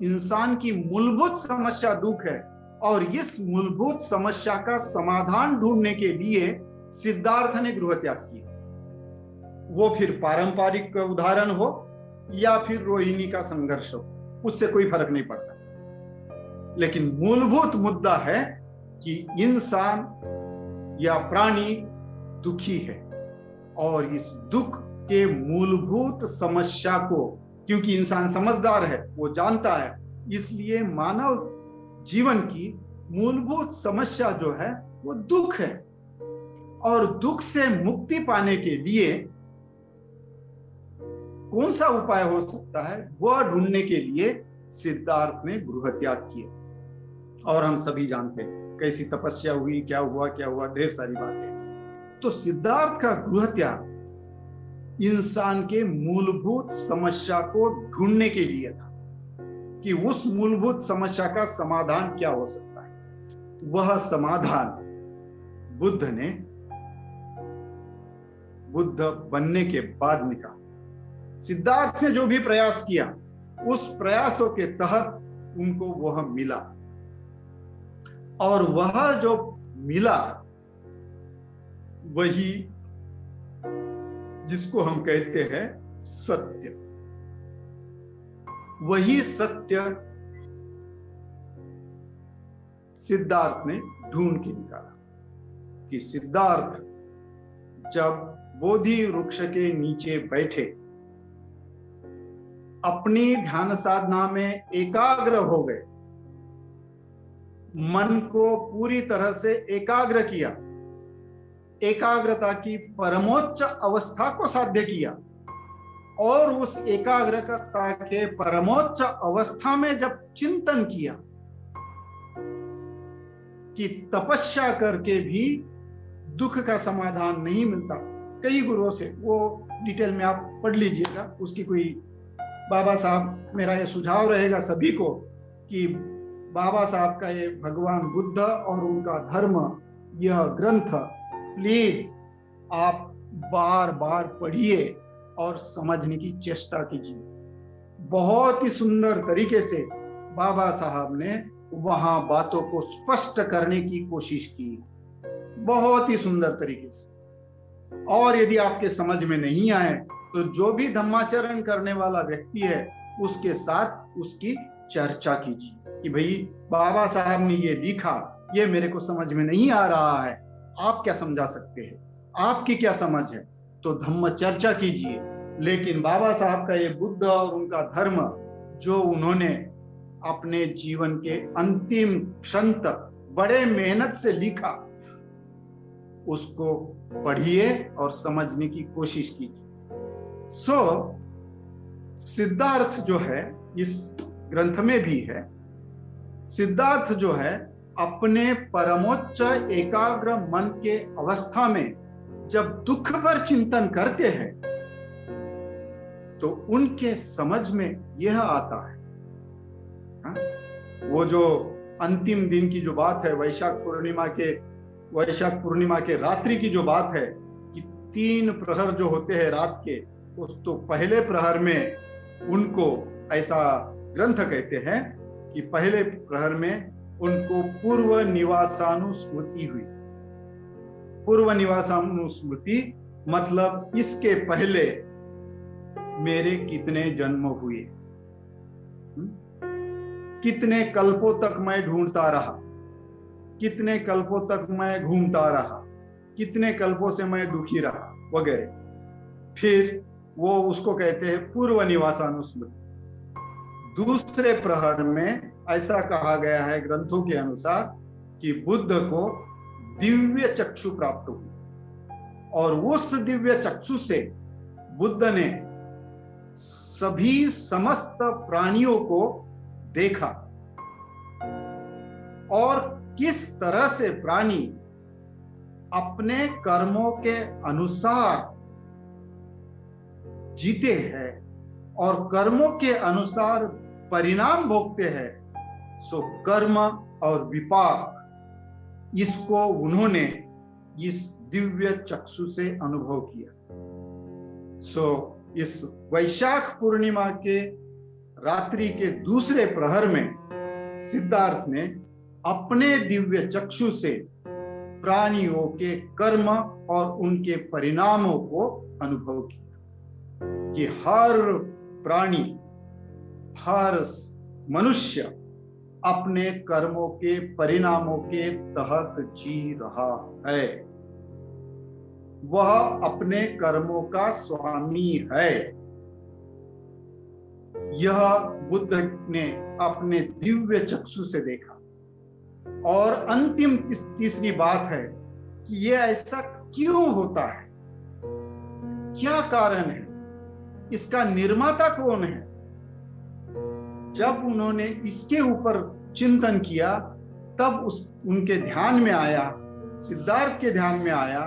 इंसान की मूलभूत समस्या दुख है, और इस मूलभूत समस्या का समाधान ढूंढने के लिए सिद्धार्थ ने गृह त्याग किया। वो फिर पारंपरिक उदाहरण हो या फिर रोहिणी का संघर्ष हो, उससे कोई फर्क नहीं पड़ता, लेकिन मूलभूत मुद्दा है कि इंसान या प्राणी दुखी है, और इस दुख के मूलभूत समस्या को, क्योंकि इंसान समझदार है, वो जानता है, इसलिए मानव जीवन की मूलभूत समस्या जो है वो दुख है। और दुख से मुक्ति पाने के लिए कौन सा उपाय हो सकता है, वह ढूंढने के लिए सिद्धार्थ ने गृह त्याग किया। और हम सभी जानते हैं कैसी तपस्या हुई, क्या हुआ, ढेर सारी बातें। तो सिद्धार्थ का गृह त्याग इंसान के मूलभूत समस्या को ढूंढने के लिए था, कि उस मूलभूत समस्या का समाधान क्या हो सकता है। वह समाधान बुद्ध ने बुद्ध बनने के बाद निकाला। सिद्धार्थ ने जो भी प्रयास किया, उस प्रयासों के तहत उनको वह मिला, और वह जो मिला वही जिसको हम कहते हैं सत्य। वही सत्य सिद्धार्थ ने ढूंढ के निकाला, कि सिद्धार्थ जब बोधि वृक्ष के नीचे बैठे, अपनी ध्यान साधना में एकाग्र हो गए, मन को पूरी तरह से एकाग्र किया, एकाग्रता की परमोच्च अवस्था को साध्य किया, और उस एकाग्रता के परमोच्च अवस्था में जब चिंतन किया कि तपस्या करके भी दुख का समाधान नहीं मिलता, कई गुरुओं से, वो डिटेल में आप पढ़ लीजिएगा, उसकी कोई, बाबा साहब, मेरा ये सुझाव रहेगा सभी को कि बाबा साहब का ये भगवान बुद्ध और उनका धर्म, यह ग्रंथ प्लीज आप बार बार पढ़िए और समझने की चेष्टा कीजिए। बहुत ही सुंदर तरीके से बाबा साहब ने वहां बातों को स्पष्ट करने की कोशिश की, बहुत ही सुंदर तरीके से। और यदि आपके समझ में नहीं आए तो जो भी धम्माचरण करने वाला व्यक्ति है उसके साथ उसकी चर्चा कीजिए कि भाई बाबा साहब ने ये लिखा, ये मेरे को समझ में नहीं आ रहा है, आप क्या समझा सकते हैं, आपकी क्या समझ है, तो धम्म चर्चा कीजिए। लेकिन बाबा साहब का ये बुद्ध और उनका धर्म जो उन्होंने अपने जीवन के अंतिम क्षण तक बड़े मेहनत से लिखा, उसको पढ़िए और समझने की कोशिश कीजिए। सिद्धार्थ जो है इस ग्रंथ में भी है, सिद्धार्थ जो है अपने परमोच्च एकाग्र मन के अवस्था में जब दुख पर चिंतन करते हैं तो उनके समझ में यह आता है, वो जो अंतिम दिन की जो बात है, वैशाख पूर्णिमा के रात्रि की जो बात है कि 3 प्रहर जो होते हैं रात के, उस तो पहले प्रहर में उनको, ऐसा ग्रंथ कहते हैं कि पहले प्रहर में उनको पूर्व निवासानुस्मृति हुई। पूर्व निवासानुस्मृति मतलब इसके पहले मेरे कितने जन्म हुए, कितने कल्पों तक मैं ढूंढता रहा, कितने कल्पों तक मैं घूमता रहा, कितने कल्पों से मैं दुखी रहा वगैरह। फिर वो उसको कहते हैं पूर्व निवासानुस्मृति। दूसरे प्रहर में ऐसा कहा गया है ग्रंथों के अनुसार कि बुद्ध को दिव्य चक्षु प्राप्त हुई, और उस दिव्य चक्षु से बुद्ध ने सभी समस्त प्राणियों को देखा, और किस तरह से प्राणी अपने कर्मों के अनुसार जीते हैं और कर्मों के अनुसार परिणाम भोगते हैं, सो कर्म और विपाक, इसको उन्होंने इस दिव्य चक्षु से अनुभव किया। सो इस वैशाख पूर्णिमा के रात्रि के दूसरे प्रहर में सिद्धार्थ ने अपने दिव्य चक्षु से प्राणियों के कर्म और उनके परिणामों को अनुभव किया कि हर प्राणी, हर मनुष्य अपने कर्मों के परिणामों के तहत जी रहा है। वह अपने कर्मों का स्वामी है। यह बुद्ध ने अपने दिव्य चक्षु से देखा। और अंतिम तीसरी बात है कि यह ऐसा क्यों होता है, क्या कारण है, इसका निर्माता कौन है। जब उन्होंने इसके ऊपर चिंतन किया, तब उनके ध्यान में आया, सिद्धार्थ के ध्यान में आया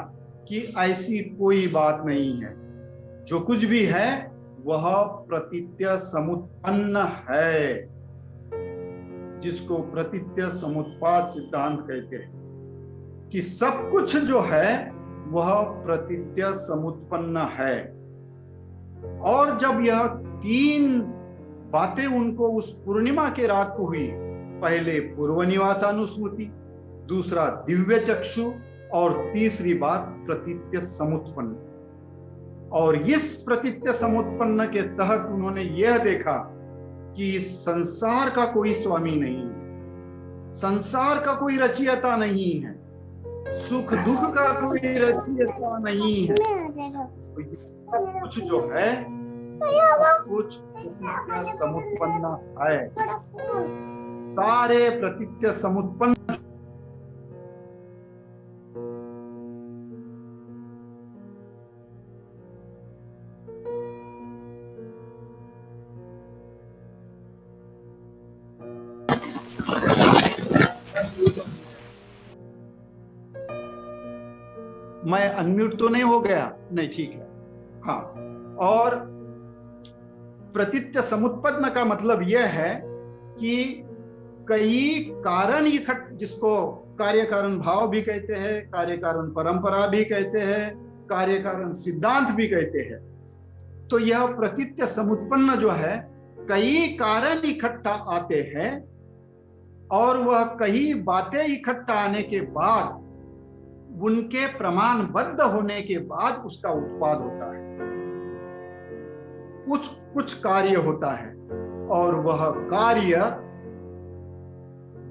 कि ऐसी कोई बात नहीं है। जो कुछ भी है वह प्रतीत्य समुत्पन्न है, जिसको प्रतीत्य समुत्पाद सिद्धांत कहते हैं कि सब कुछ जो है वह प्रतीत्य समुत्पन्न है। और जब यह तीन बातें उनको उस पूर्णिमा के रात को हुई, पहले पूर्व निवासानुस्मृति, दूसरा दिव्य चक्षु और तीसरी बात प्रतीत्य समुत्पन्न। और इस प्रतीत्य समुत्पन्न के तहत उन्होंने यह देखा कि इस संसार का कोई स्वामी नहीं है, संसार का कोई रचयिता नहीं है, सुख दुख का कोई रचयिता नहीं है। तो सब कुछ जो है कुछ प्रतीत्य समुत्पन्न है। सारे प्रतीत्य समुत्पन्न मैं अनम्यूट तो नहीं हो गया? नहीं, ठीक है। हाँ, और प्रतीत्य समुत्पन्न का मतलब यह है कि कई कारण इकट्ठ, जिसको कार्य कारण भाव भी कहते हैं, कार्य कारण परंपरा भी कहते हैं, कार्य कारण सिद्धांत भी कहते हैं। तो यह प्रतीत्य समुत्पन्न जो है, कई कारण इकट्ठा आते हैं और वह कई बातें इकट्ठा आने के बाद, उनके प्रमाणबद्ध होने के बाद उसका उत्पाद होता है। कुछ कार्य होता है और वह कार्य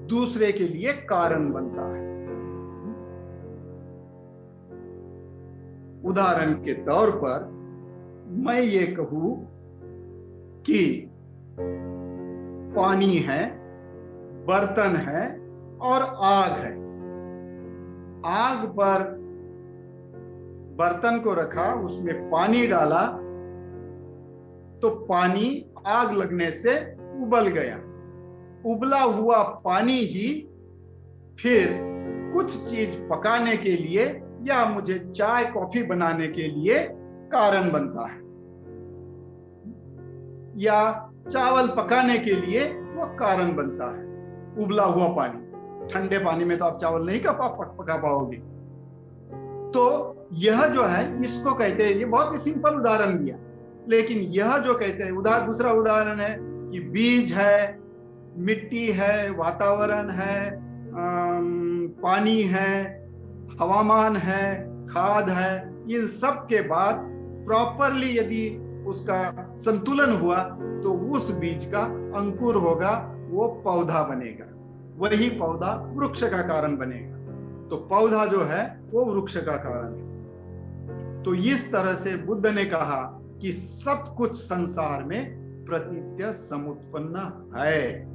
दूसरे के लिए कारण बनता है। उदाहरण के तौर पर मैं ये कहूं कि पानी है, बर्तन है और आग है। आग पर बर्तन को रखा, उसमें पानी डाला तो पानी आग लगने से उबल गया। उबला हुआ पानी ही फिर कुछ चीज पकाने के लिए या मुझे चाय कॉफी बनाने के लिए कारण बनता है, या चावल पकाने के लिए वो कारण बनता है। उबला हुआ पानी, ठंडे पानी में तो आप चावल नहीं पका पाओगे। तो यह जो है, इसको कहते हैं, ये बहुत ही सिंपल उदाहरण दिया, लेकिन यह जो कहते हैं दूसरा उदाहरण है कि बीज है, मिट्टी है, वातावरण है, पानी है, हवामान है, खाद है। इन सब के बाद प्रॉपरली यदि उसका संतुलन हुआ तो उस बीज का अंकुर होगा, वो पौधा बनेगा, वही पौधा वृक्ष का कारण बनेगा। तो पौधा जो है वो वृक्ष का कारण है। तो इस तरह से बुद्ध ने कहा कि सब कुछ संसार में प्रतीत्य समुत्पन्न है।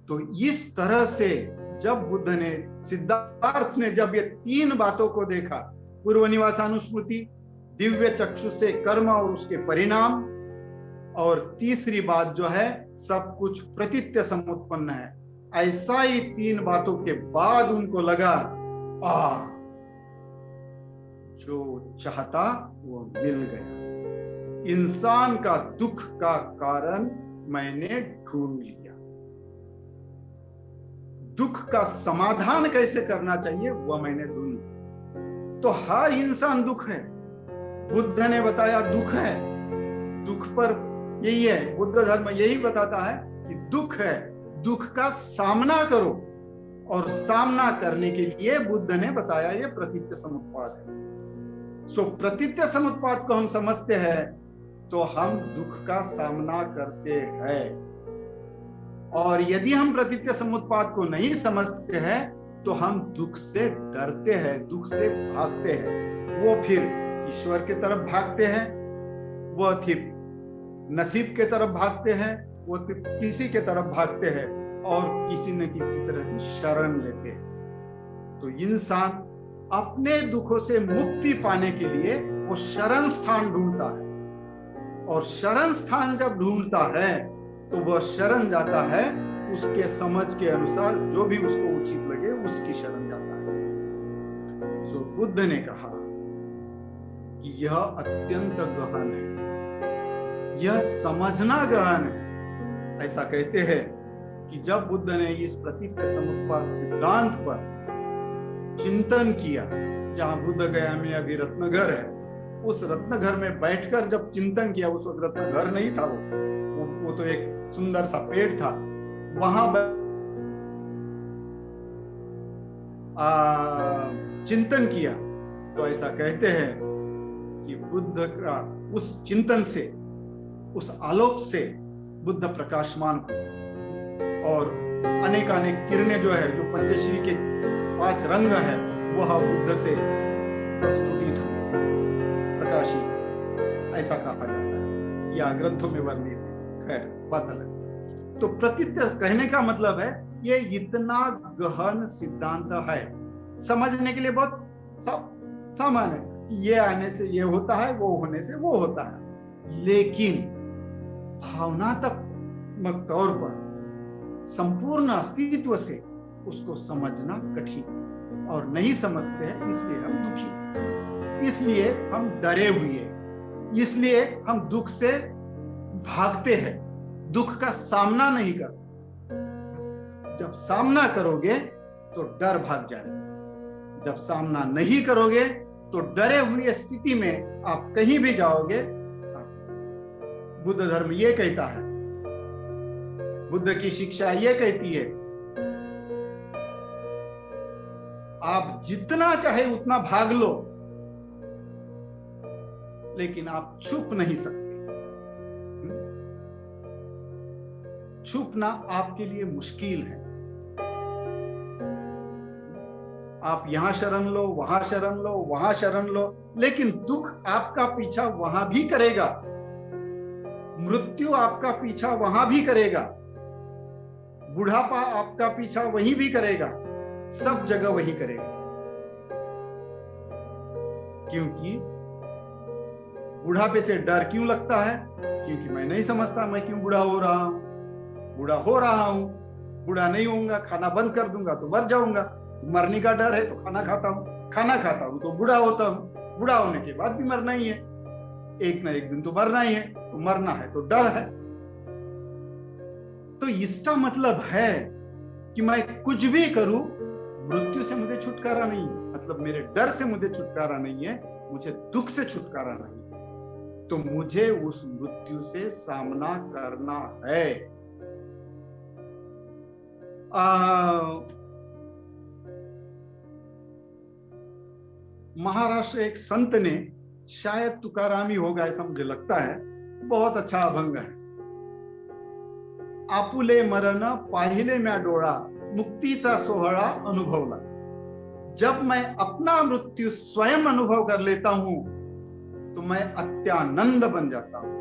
तो इस तरह से जब बुद्ध ने, सिद्धार्थ ने जब ये तीन बातों को देखा, पूर्व निवासानुस्मृति, दिव्य चक्षु से कर्म और उसके परिणाम, और तीसरी बात जो है सब कुछ प्रतीत्य समुत्पन्न है, ऐसा ही तीन बातों के बाद उनको लगा जो चाहता वो मिल गया। इंसान का दुख का कारण मैंने ढूंढ लिया। दुख का समाधान कैसे करना चाहिए वह मैंने ढूंढ लिया। तो हर इंसान दुख है। बुद्ध ने बताया दुख है, दुख पर यही है, बुद्ध धर्म यही बताता है कि दुख है, दुख का सामना करो। और सामना करने के लिए बुद्ध ने बताया ये प्रतीत्य समुत्पाद है। सो प्रतीत्य समुत्पाद को हम समझते हैं तो हम दुख का सामना करते हैं। और यदि हम प्रतीत्य समुत्पाद को नहीं समझते हैं तो हम दुख से डरते हैं, दुख से भागते हैं। वो फिर ईश्वर के तरफ भागते हैं, वो फिर नसीब के तरफ भागते हैं, वो फिर किसी के तरफ भागते हैं और किसी न किसी तरह शरण लेते हैं। तो इंसान अपने दुखों से मुक्ति पाने के लिए वो शरण स्थान ढूंढता है। और शरण स्थान जब ढूंढता है तो वह शरण जाता है उसके समझ के अनुसार, जो भी उसको उचित लगे उसकी शरण जाता है। सो बुद्ध ने कहा कि यह अत्यंत गहन है, यह समझना गहन है। ऐसा कहते हैं कि जब बुद्ध ने इस प्रतीत्य समुत्पाद सिद्धांत पर चिंतन किया, जहां बुद्ध गया में अभी रत्नघर है, उस रत्नघर में बैठकर जब चिंतन किया, उस वक्त रत्नघर नहीं था, वो तो एक सुंदर सा पेड़ था, वहां चिंतन किया तो ऐसा कहते हैं कि बुद्ध का उस चिंतन से, उस आलोक से बुद्ध प्रकाशमान हुए और अनेकानेक किरणें जो है, जो पंचशील के 5 रंग है, वह बुद्ध से प्रस्फुटित हुए, प्रकाशित, ऐसा कहा जाता है या ग्रंथों में वर्णित है। खैर बात अलग। तो प्रतीत्य कहने का मतलब है ये इतना गहन सिद्धांत है, समझने के लिए बहुत सामान्य है। ये आने से ये होता है, वो होने से वो होता है, लेकिन भावनात्मक तौर पर संपूर्ण अस्तित्व से उसको समझना कठिन, और नहीं समझते हैं इसलिए हम दुखी, इसलिए हम डरे हुए, इसलिए हम दुख से भागते हैं, दुख का सामना नहीं करते। जब सामना करोगे तो डर भाग जाएगा, जब सामना नहीं करोगे तो डरे हुए स्थिति में आप कहीं भी जाओगे। बुद्ध धर्म ये कहता है, बुद्ध की शिक्षा ये कहती है, आप जितना चाहे उतना भाग लो, लेकिन आप छुप नहीं सकते। छुपना आपके लिए मुश्किल है। आप यहां शरण लो, वहां शरण लो, वहां शरण लो, लेकिन दुख आपका पीछा वहां भी करेगा, मृत्यु आपका पीछा वहां भी करेगा, बुढ़ापा आपका पीछा वहीं भी करेगा, सब जगह वही करेगा। क्योंकि बुढ़ापे से डर क्यों लगता है? क्योंकि मैं नहीं समझता मैं क्यों बूढ़ा हो रहा हूं। बूढ़ा हो रहा हूं, बूढ़ा नहीं होऊंगा, खाना बंद कर दूंगा तो मर जाऊंगा। मरने का डर है तो खाना खाता हूं, खाना खाता हूं तो बूढ़ा होता हूं, बूढ़ा होने के बाद भी मरना ही है, एक ना एक दिन तो मरना ही है, तो मरना है तो डर है। तो इसका मतलब है कि मैं कुछ भी करूं, मृत्यु से मुझे छुटकारा नहीं है, मतलब मेरे डर से मुझे छुटकारा नहीं है, मुझे दुख से छुटकारा नहीं है, तो मुझे उस मृत्यु से सामना करना है। महाराष्ट्र एक संत ने, शायद तुकाराम ही होगा ऐसा मुझे लगता है, बहुत अच्छा अभंग है। आपुले मरण पाहिले म्या डोळा, मुक्तीचा सोहळा अनुभवला। जब मैं अपना मृत्यु स्वयं अनुभव कर लेता हूं तो मैं अत्यानंद बन जाता हूं।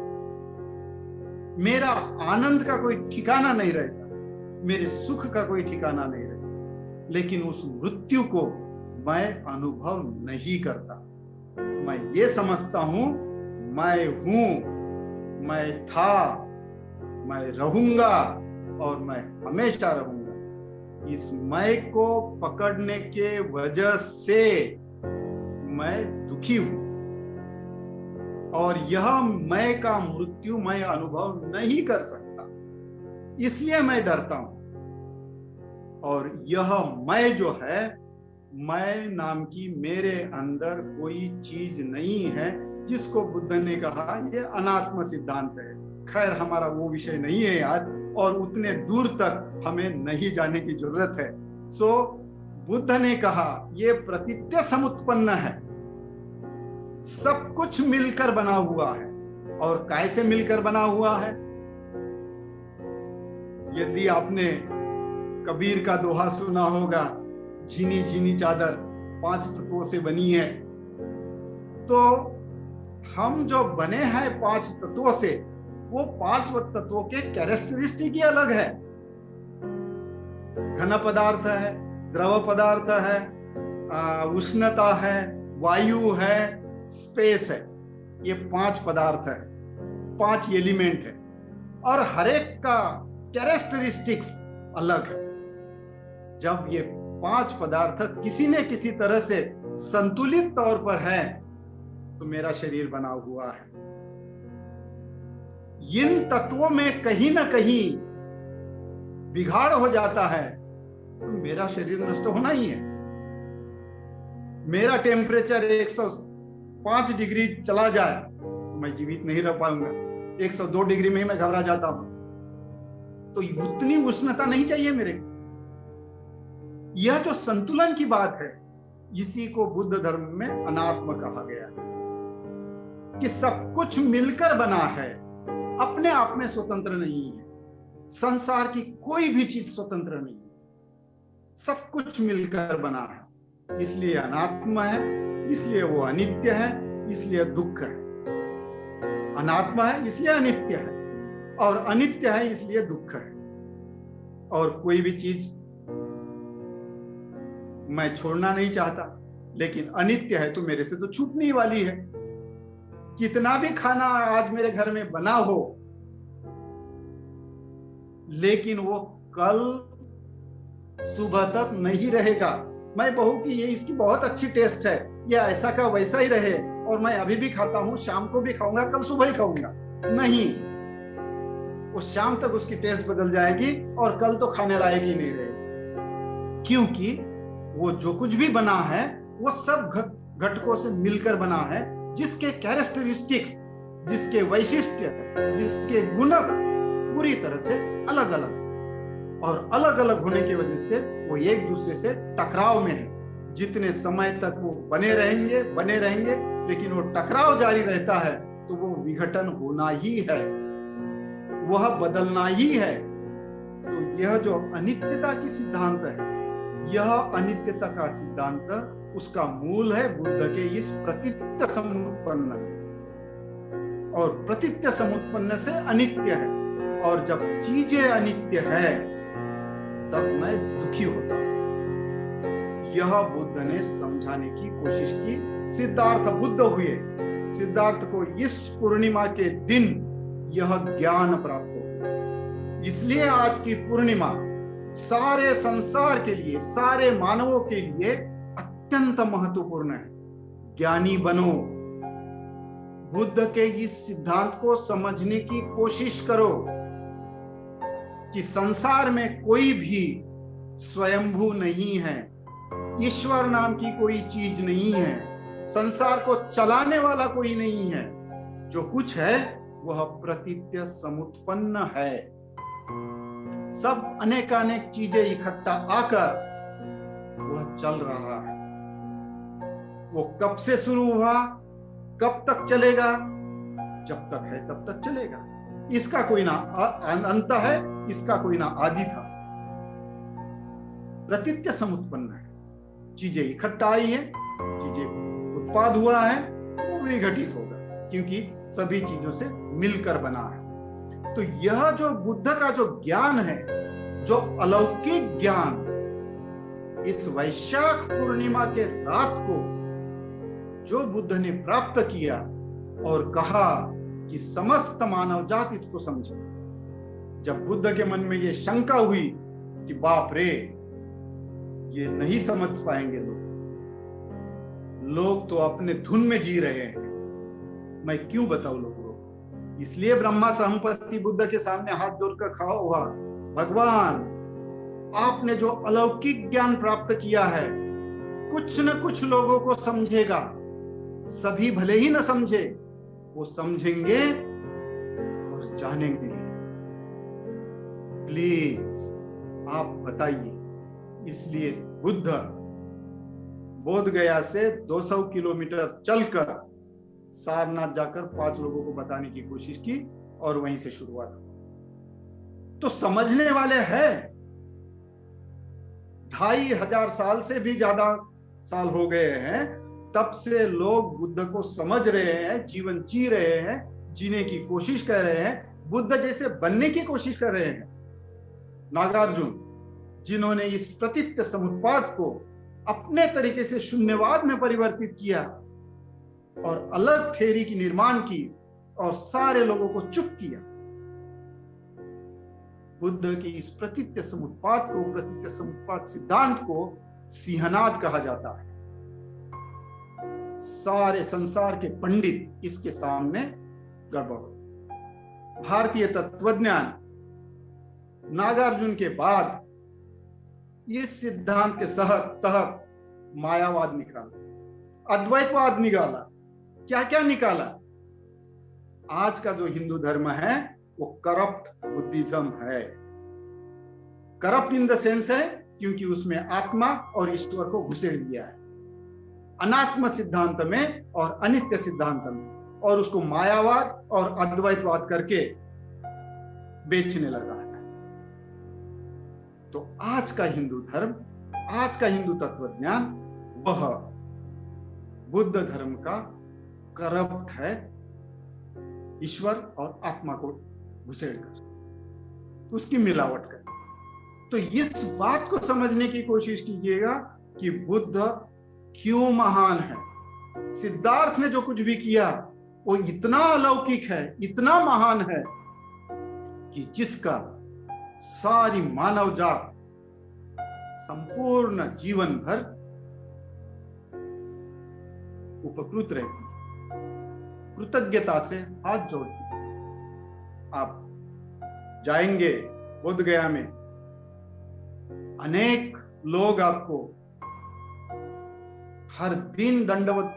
मेरा आनंद का कोई ठिकाना नहीं रहता, मेरे सुख का कोई ठिकाना नहीं रहता, लेकिन उस मृत्यु को मैं अनुभव नहीं करता। मैं ये समझता हूं मैं हूं, मैं था, मैं रहूंगा और मैं हमेशा रहूंगा। इस मैं को पकड़ने के वजह से मैं दुखी हूं और यह मैं का मृत्यु मैं अनुभव नहीं कर सकता, इसलिए मैं डरता हूं। और यह मैं जो है, मैं नाम की मेरे अंदर कोई चीज नहीं है, जिसको बुद्ध ने कहा ये अनात्म सिद्धांत है। खैर हमारा वो विषय नहीं है आज, और उतने दूर तक हमें नहीं जाने की जरूरत है। सो बुद्ध ने कहा ये प्रतीत्य समुत्पन्न है, सब कुछ मिलकर बना हुआ है। और कैसे मिलकर बना हुआ है? यदि आपने कबीर का दोहा सुना होगा, झीनी झीनी चादर 5 तत्वों से बनी है, तो हम जो बने हैं 5 तत्वों से, वो 5 तत्वों के कैरेक्टरिस्टिक ही अलग है। घन पदार्थ है, द्रव पदार्थ है, उष्णता है, वायु है, स्पेस है। ये 5 पदार्थ है, 5 एलिमेंट है, और हर एक का कैरेक्टरिस्टिक्स अलग है। जब ये 5 पदार्थ किसी न किसी तरह से संतुलित तौर पर है, तो मेरा शरीर बना हुआ है। इन तत्वों में कहीं ना कहीं बिगाड़ हो जाता है, तो मेरा शरीर नष्ट होना ही है। मेरा टेम्परेचर 105 डिग्री चला जाए तो मैं जीवित नहीं रह पाऊंगा। 102 डिग्री में ही मैं घबरा जाता हूं, तो उतनी उष्णता नहीं चाहिए मेरे को। यह जो संतुलन की बात है, इसी को बुद्ध धर्म में अनात्म कहा गया है, कि सब कुछ मिलकर बना है, अपने आप में स्वतंत्र नहीं है। संसार की कोई भी चीज स्वतंत्र नहीं है, सब कुछ मिलकर बना है। इसलिए अनात्म है, इसलिए वो अनित्य है, इसलिए दुख है। अनात्म है इसलिए अनित्य है, और अनित्य है इसलिए दुख है। और कोई भी चीज मैं छोड़ना नहीं चाहता, लेकिन अनित्य है तो मेरे से तो छूटने ही वाली है। कितना भी खाना आज मेरे घर में बना हो, लेकिन वो कल सुबह तक नहीं रहेगा। मैं कहूं कि ये इसकी बहुत अच्छी टेस्ट है, ये ऐसा का वैसा ही रहे, और मैं अभी भी खाता हूं, शाम को भी खाऊंगा, कल सुबह ही खाऊंगा, नहीं, वो शाम तक उसकी टेस्ट बदल जाएगी और कल तो खाने लायक ही नहीं रहेगी। क्योंकि वो जो कुछ भी बना है वो सब घटकों से मिलकर बना है, जिसके कैरेक्टरिस्टिक्स, जिसके वैशिष्ट्य, जिसके गुण पूरी तरह से अलग अलग, और अलग अलग होने की वजह से वो एक दूसरे से टकराव में है। जितने समय तक वो बने रहेंगे, लेकिन वो टकराव जारी रहता है, तो वो विघटन होना ही है, वह बदलना ही है। तो यह जो अनित्यता की सिद्धांत है, यह अनित्यता का सिद्धांत, उसका मूल है बुद्ध के इस प्रतीत्य समुत्पन्न, और प्रतीत्य समुत्पन्न से अनित्य है। और जब चीजें अनित्य है, तब मैं दुखी होता हूं। यह बुद्ध ने समझाने की कोशिश की। सिद्धार्थ बुद्ध हुए, सिद्धार्थ को इस पूर्णिमा के दिन यह ज्ञान प्राप्त हो। इसलिए आज की पूर्णिमा सारे संसार के लिए, सारे मानवों के लिए अत्यंत महत्वपूर्ण है। ज्ञानी बनो, बुद्ध के इस सिद्धांत को समझने की कोशिश करो कि संसार में कोई भी स्वयंभू नहीं है, ईश्वर नाम की कोई चीज नहीं है, संसार को चलाने वाला कोई नहीं है। जो कुछ है वह प्रतीत्य समुत्पन्न है। सब अनेकानेक चीजें इकट्ठा आकर वह चल रहा है। वो कब से शुरू हुआ, कब तक चलेगा? जब तक है तब तक चलेगा। इसका कोई ना अंत है, इसका कोई ना आदि था। प्रतीत्य समुत्पन्न है, चीजें इकट्ठा आई है, चीजें उत्पाद हुआ है, वो विघटित होगा, क्योंकि सभी चीजों से मिलकर बना है। तो यह जो बुद्ध का जो ज्ञान है, जो अलौकिक ज्ञान, इस वैशाख पूर्णिमा के रात को जो बुद्ध ने प्राप्त किया और कहा कि समस्त मानव जाति इसको समझे। जब बुद्ध के मन में ये शंका हुई कि बाप रे, ये नहीं समझ पाएंगे लोग तो अपने धुन में जी रहे हैं, मैं क्यों बताऊं लोगों को? इसलिए ब्रह्मा सहमपति बुद्ध के सामने हाथ जोड़कर खड़ा हुआ, भगवान आपने जो अलौकिक ज्ञान प्राप्त किया है, कुछ न कुछ लोगों को समझेगा, सभी भले ही न समझे, वो समझेंगे और जानेंगे। प्लीज आप बताइए। इसलिए बुद्ध बोध गया से 200 किलोमीटर चलकर सारनाथ जाकर 5 लोगों को बताने की कोशिश की और वहीं से शुरुआत हुई। तो समझने वाले हैं। 2500 साल से भी ज्यादा साल हो गए हैं, तब से लोग बुद्ध को समझ रहे हैं, जीवन जी रहे हैं, जीने की कोशिश कर रहे हैं, बुद्ध जैसे बनने की कोशिश कर रहे हैं। नागार्जुन, जिन्होंने इस प्रतीत्य समुत्पाद को अपने तरीके से शून्यवाद में परिवर्तित किया और अलग थ्योरी की निर्माण की और सारे लोगों को चुप किया। बुद्ध की इस प्रतीत्य समुत्पाद को, प्रतीत्य समुत्पाद सिद्धांत को सिंहनाद कहा जाता है। सारे संसार के पंडित इसके सामने गड़बड़। भारतीय तत्वज्ञान नागार्जुन के बाद इस सिद्धांत के तहत मायावाद निकाला, अद्वैतवाद निकाला, क्या क्या निकाला। आज का जो हिंदू धर्म है वो करप्ट बुद्धिज्म है। करप्ट इन द सेंस है क्योंकि उसमें आत्मा और ईश्वर को घुसेड़ दिया है, अनात्म सिद्धांत में और अनित्य सिद्धांत में, और उसको मायावाद और अद्वैतवाद करके बेचने लगा है। तो आज का हिंदू धर्म, आज का हिंदू तत्वज्ञान वह बुद्ध धर्म का करप्ट है, ईश्वर और आत्मा को घुसेड़कर, उसकी मिलावट कर। तो इस बात को समझने की कोशिश कीजिएगा कि बुद्ध क्यों महान है। सिद्धार्थ ने जो कुछ भी किया वो इतना अलौकिक है, इतना महान है कि जिसका सारी मानव जात संपूर्ण जीवन भर उपकृत रहती, कृतज्ञता से हाथ जोड़ती। आप जाएंगे बोध गया में, अनेक लोग आपको हर दिन दंडवत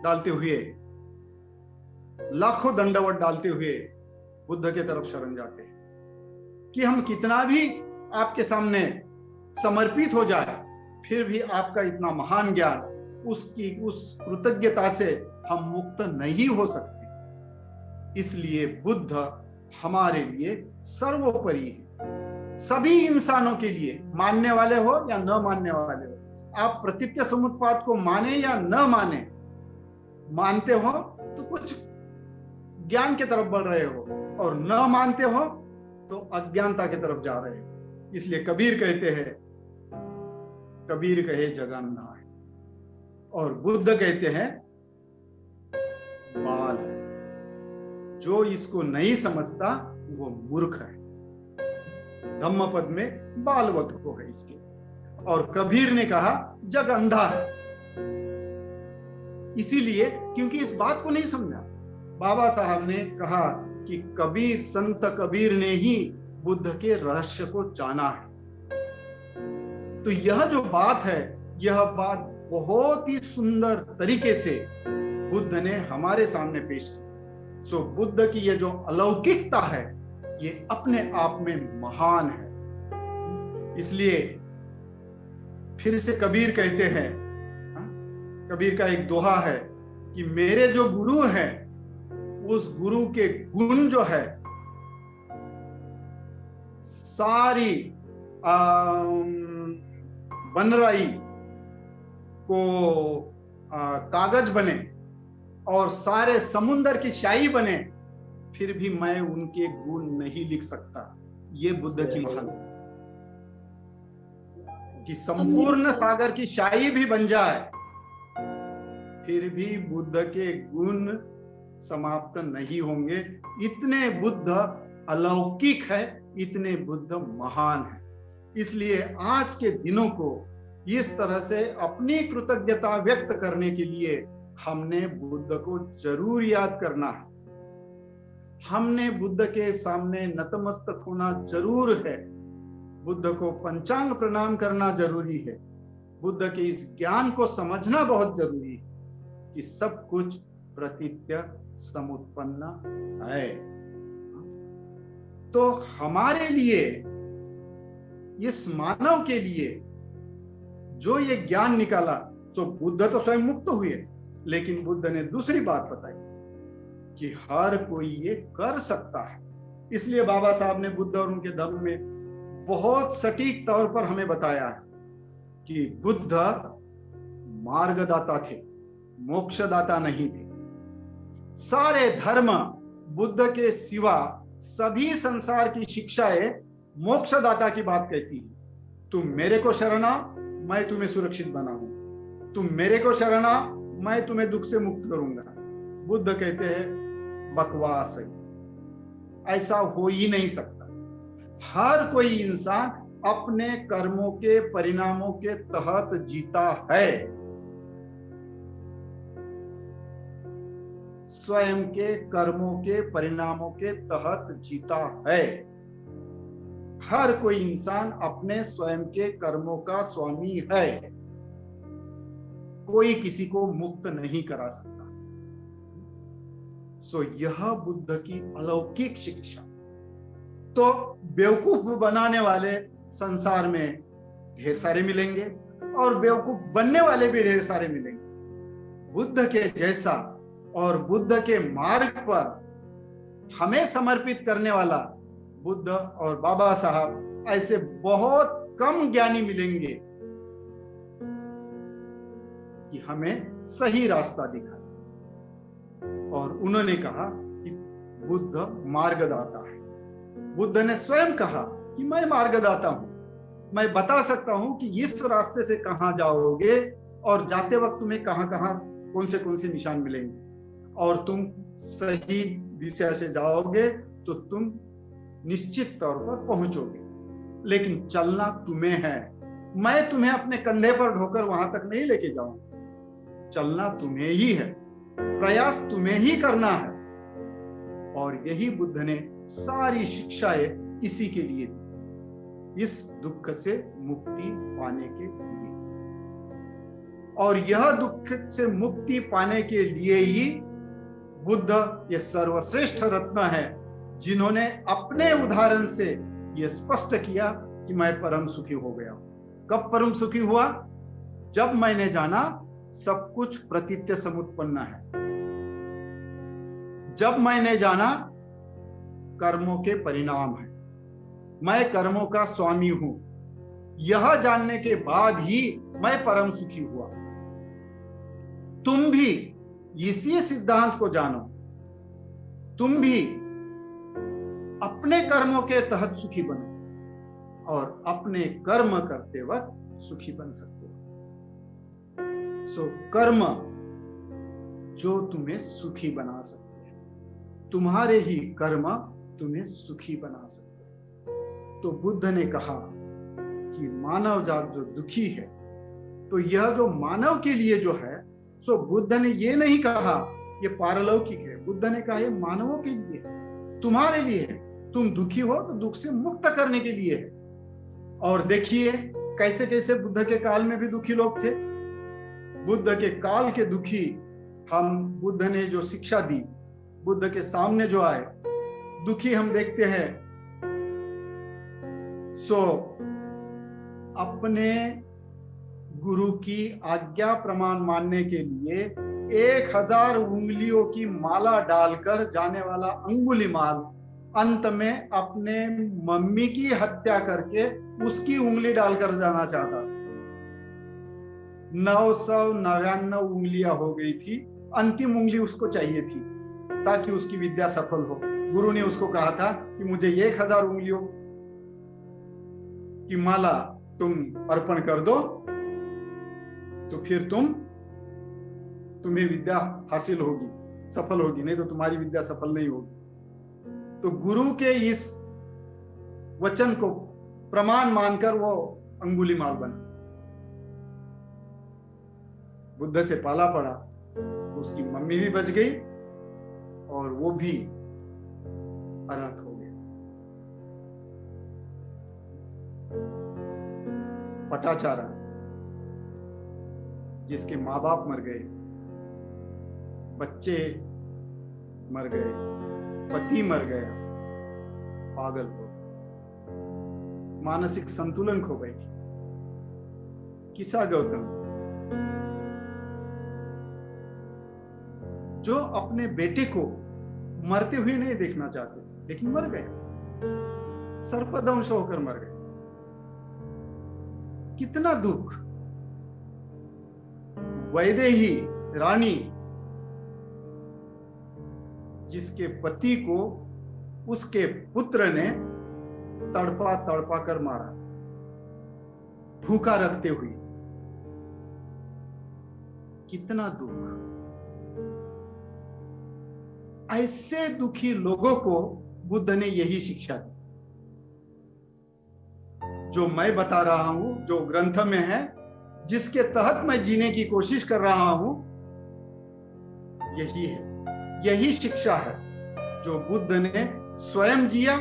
डालते हुए, लाखों दंडवत डालते हुए बुद्ध के तरफ शरण जाते हैं कि हम कितना भी आपके सामने समर्पित हो जाए, फिर भी आपका इतना महान ज्ञान, उसकी उस कृतज्ञता से हम मुक्त नहीं हो सकते। इसलिए बुद्ध हमारे लिए सर्वोपरि है, सभी इंसानों के लिए, मानने वाले हो या न मानने वाले हो। आप प्रतीत्य समुत्पाद को माने या न माने, मानते हो तो कुछ ज्ञान की तरफ बढ़ रहे हो, और न मानते हो तो अज्ञानता की तरफ जा रहे हो। इसलिए कबीर कहते हैं, कबीर कहे जगन नाय, और बुद्ध कहते हैं बाल है। जो इसको नहीं समझता वो मूर्ख है। धम्मपद में बालवत को है इसके। और कबीर ने कहा जग अंधा है, इसीलिए क्योंकि इस बात को नहीं समझा। बाबा साहब ने कहा कि कबीर, संत कबीर ने ही बुद्ध के रहस्य को जाना है। तो यह जो बात है, यह बात बहुत ही सुंदर तरीके से बुद्ध ने हमारे सामने पेश की। सो बुद्ध की यह जो अलौकिकता है, ये अपने आप में महान है। इसलिए फिर से कबीर कहते हैं, कबीर का एक दोहा है कि मेरे जो गुरु हैं, उस गुरु के गुण जो है सारी बनराई को कागज बने और सारे समुंदर की शाही बने, फिर भी मैं उनके गुण नहीं लिख सकता। ये बुद्ध की महानता कि संपूर्ण सागर की शाही भी बन जाए, फिर भी बुद्ध के गुण समाप्त नहीं होंगे। इतने बुद्ध अलौकिक है, इतने बुद्ध महान है। इसलिए आज के दिनों को इस तरह से अपनी कृतज्ञता व्यक्त करने के लिए हमने बुद्ध को जरूर याद करना है, हमने बुद्ध के सामने नतमस्तक होना जरूर है, बुद्ध को पंचांग प्रणाम करना जरूरी है, बुद्ध के इस ज्ञान को समझना बहुत जरूरी है कि सब कुछ प्रतीत्य समुत्पन्न है। तो हमारे लिए, इस मानव के लिए जो ये ज्ञान निकाला, तो बुद्ध तो स्वयं मुक्त हुए, लेकिन बुद्ध ने दूसरी बात बताई कि हर कोई ये कर सकता है। इसलिए बाबा साहब ने बुद्ध और उनके धर्म में बहुत सटीक तौर पर हमें बताया है कि बुद्ध मार्गदाता थे, मोक्षदाता नहीं थे। सारे धर्म बुद्ध के सिवा सभी संसार की शिक्षाएं मोक्षदाता की बात कहती है। तुम मेरे को शरण आओ, मैं तुम्हें सुरक्षित बनाऊंगा, तुम मेरे को शरण आओ, मैं तुम्हें दुख से मुक्त करूंगा। बुद्ध कहते हैं बकवास है, ऐसा हो ही नहीं सकता। हर कोई इंसान अपने कर्मों के परिणामों के तहत जीता है, स्वयं के कर्मों के परिणामों के तहत जीता है। हर कोई इंसान अपने स्वयं के कर्मों का स्वामी है, कोई किसी को मुक्त नहीं करा सकता। सो यह बुद्ध की अलौकिक शिक्षा। तो बेवकूफ बनाने वाले संसार में ढेर सारे मिलेंगे और बेवकूफ बनने वाले भी ढेर सारे मिलेंगे। बुद्ध के जैसा और बुद्ध के मार्ग पर हमें समर्पित करने वाला बुद्ध और बाबा साहब ऐसे बहुत कम ज्ञानी मिलेंगे कि हमें सही रास्ता दिखाए। और उन्होंने कहा कि बुद्ध मार्गदाता है। बुद्ध ने स्वयं कहा कि मैं मार्गदाता हूं, मैं बता सकता हूं कि इस रास्ते से कहां जाओगे और जाते वक्त तुम्हें कहां कहां कौन से निशान मिलेंगे, और तुम सही दिशा से जाओगे तो तुम निश्चित तौर पर पहुंचोगे। लेकिन चलना तुम्हें है, मैं तुम्हें अपने कंधे पर ढोकर वहां तक नहीं लेके जाऊंगा, चलना तुम्हें ही है, प्रयास तुम्हें ही करना है। और यही बुद्ध ने सारी शिक्षाएं इसी के लिए दी, इस दुख से मुक्ति पाने के लिए। और यह दुख से मुक्ति पाने के लिए ही बुद्ध ये सर्वश्रेष्ठ रत्न है, जिन्होंने अपने उदाहरण से यह स्पष्ट किया कि मैं परम सुखी हो गया। कब परम सुखी हुआ? जब मैंने जाना सब कुछ प्रतीत्य समुत्पन्न है, जब मैंने जाना कर्मों के परिणाम है, मैं कर्मों का स्वामी हूं, यह जानने के बाद ही मैं परम सुखी हुआ। तुम भी इसी सिद्धांत को जानो, तुम भी अपने कर्मों के तहत सुखी बनो और अपने कर्म करते वक्त सुखी बन सकते हो। सो कर्म जो तुम्हें सुखी बना सकते हैं, तुम्हारे ही कर्म तुम्हें सुखी बना सकते हैं। तो बुद्ध ने कहा कि मानव जात जो दुखी है, तो यह जो मानव के लिए जो है, सो बुद्ध ने ये नहीं कहा ये पारलौकिक है, बुद्ध ने कहा ये मानवों के लिए है, तुम्हारे लिए है। तुम दुखी हो तो दुख से मुक्त करने के लिए है। और देखिए कैसे कैसे बुद्ध के काल में भी दुखी लोग थे। बुद्ध के काल के दुखी हम, बुद्ध ने जो शिक्षा दी, बुद्ध के सामने जो आए दुखी हम देखते हैं। सो अपने गुरु की आज्ञा प्रमाण मानने के लिए 1000 उंगलियों की माला डालकर जाने वाला अंगुलीमाल अंत में अपने मम्मी की हत्या करके उसकी उंगली डालकर जाना चाहता। 999 उंगलियां हो गई थी, अंतिम उंगली उसको चाहिए थी ताकि उसकी विद्या सफल हो। गुरु ने उसको कहा था कि मुझे 1000 उंगलियों की माला तुम अर्पण कर दो, तो फिर तुम्हें विद्या हासिल होगी, सफल होगी, नहीं तो तुम्हारी विद्या सफल नहीं होगी। तो गुरु के इस वचन को प्रमाण मानकर वो अंगुलीमाल बना, बुद्ध से पाला पड़ा। तो उसकी मम्मी भी बच गई और वो भी अनाथ हो गया। पटाचारा, जिसके माँ बाप मर गए, बच्चे मर गए, पति मर गया, पागल हो, मानसिक संतुलन खो गई। किसा गौतम, जो अपने बेटे को मरते हुए नहीं देखना चाहते, लेकिन मर गए, सर्पदंश होकर मर गए। कितना दुख। वैदेही रानी, जिसके पति को उसके पुत्र ने तड़पा तड़पा कर मारा, भूखा रखते हुए। कितना दुख। ऐसे दुखी लोगों को बुद्ध ने यही शिक्षा दी। जो मैं बता रहा हूं, जो ग्रंथ में है, जिसके तहत मैं जीने की कोशिश कर रहा हूं, यही है, यही शिक्षा है जो बुद्ध ने स्वयं जिया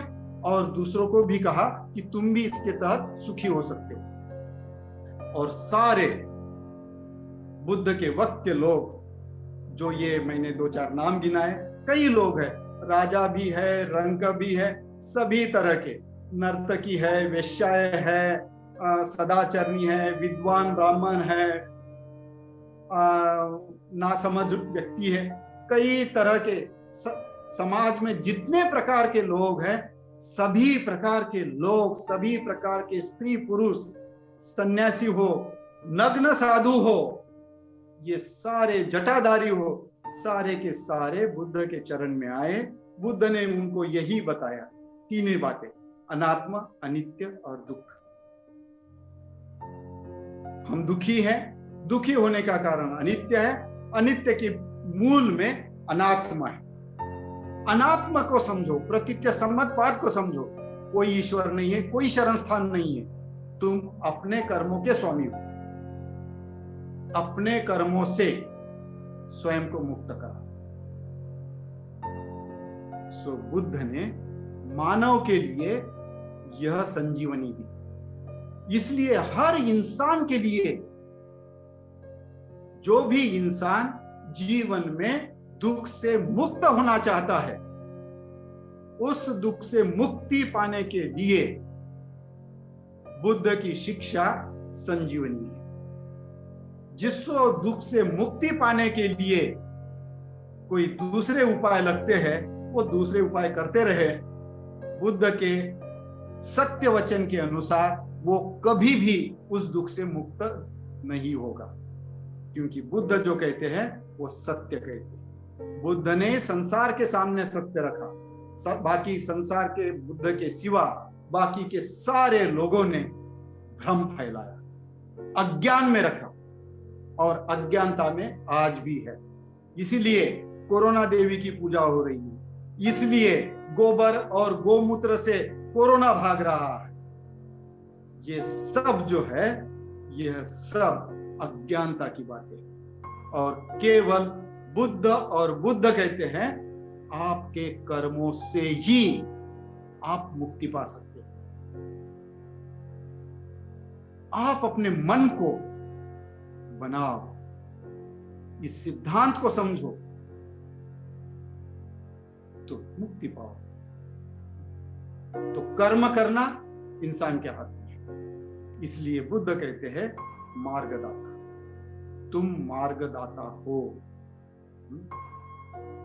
और दूसरों को भी कहा कि तुम भी इसके तहत सुखी हो सकते हो। और सारे बुद्ध के वक्त के लोग, जो ये मैंने 2-4 नाम गिनाए, कई लोग हैं, राजा भी है, रंक भी है, सभी तरह के, नर्तकी है, वेश्याएं है, सदाचरणी है, विद्वान ब्राह्मण है, नासमझ व्यक्ति है, कई तरह के समाज में जितने प्रकार के लोग हैं, सभी प्रकार के लोग, सभी प्रकार के स्त्री पुरुष, सन्यासी हो, नग्न साधु हो, ये सारे जटाधारी हो, सारे के सारे बुद्ध के चरण में आए। बुद्ध ने उनको यही बताया, 3 ही बातें, अनात्म, अनित्य और दुख। हम दुखी हैं, दुखी होने का कारण अनित्य है, अनित्य के मूल में अनात्मा है। अनात्मा को समझो, प्रतीत्य सम्मत पाठ को समझो। कोई ईश्वर नहीं है, कोई शरण स्थान नहीं है, तुम अपने कर्मों के स्वामी हो। अपने कर्मों से स्वयं को मुक्त करा। सो बुद्ध ने मानव के लिए यह संजीवनी दी। इसलिए हर इंसान के लिए, जो भी इंसान जीवन में दुख से मुक्त होना चाहता है, उस दुख से मुक्ति पाने के लिए बुद्ध की शिक्षा संजीवनी है। जिसको दुख से मुक्ति पाने के लिए कोई दूसरे उपाय लगते हैं, वो दूसरे उपाय करते रहे। बुद्ध के सत्य वचन के अनुसार वो कभी भी उस दुख से मुक्त नहीं होगा, क्योंकि बुद्ध जो कहते हैं वो सत्य कहते हैं। बुद्ध ने संसार के सामने सत्य रखा, बाकी संसार के बुद्ध के सिवा बाकी के सारे लोगों ने भ्रम फैलाया, अज्ञान में रखा, और अज्ञानता में आज भी है। इसीलिए कोरोना देवी की पूजा हो रही है, इसलिए गोबर और गोमूत्र से कोरोना भाग रहा है। ये सब जो है, यह सब अज्ञानता की बातें। और केवल बुद्ध और बुद्ध कहते हैं आपके कर्मों से ही आप मुक्ति पा सकते हैं। आप अपने मन को बनाओ, इस सिद्धांत को समझो, तो मुक्ति पाओ। तो कर्म करना इंसान के हाथ में है। इसलिए बुद्ध कहते हैं मार्गदाता, तुम मार्गदाता हो,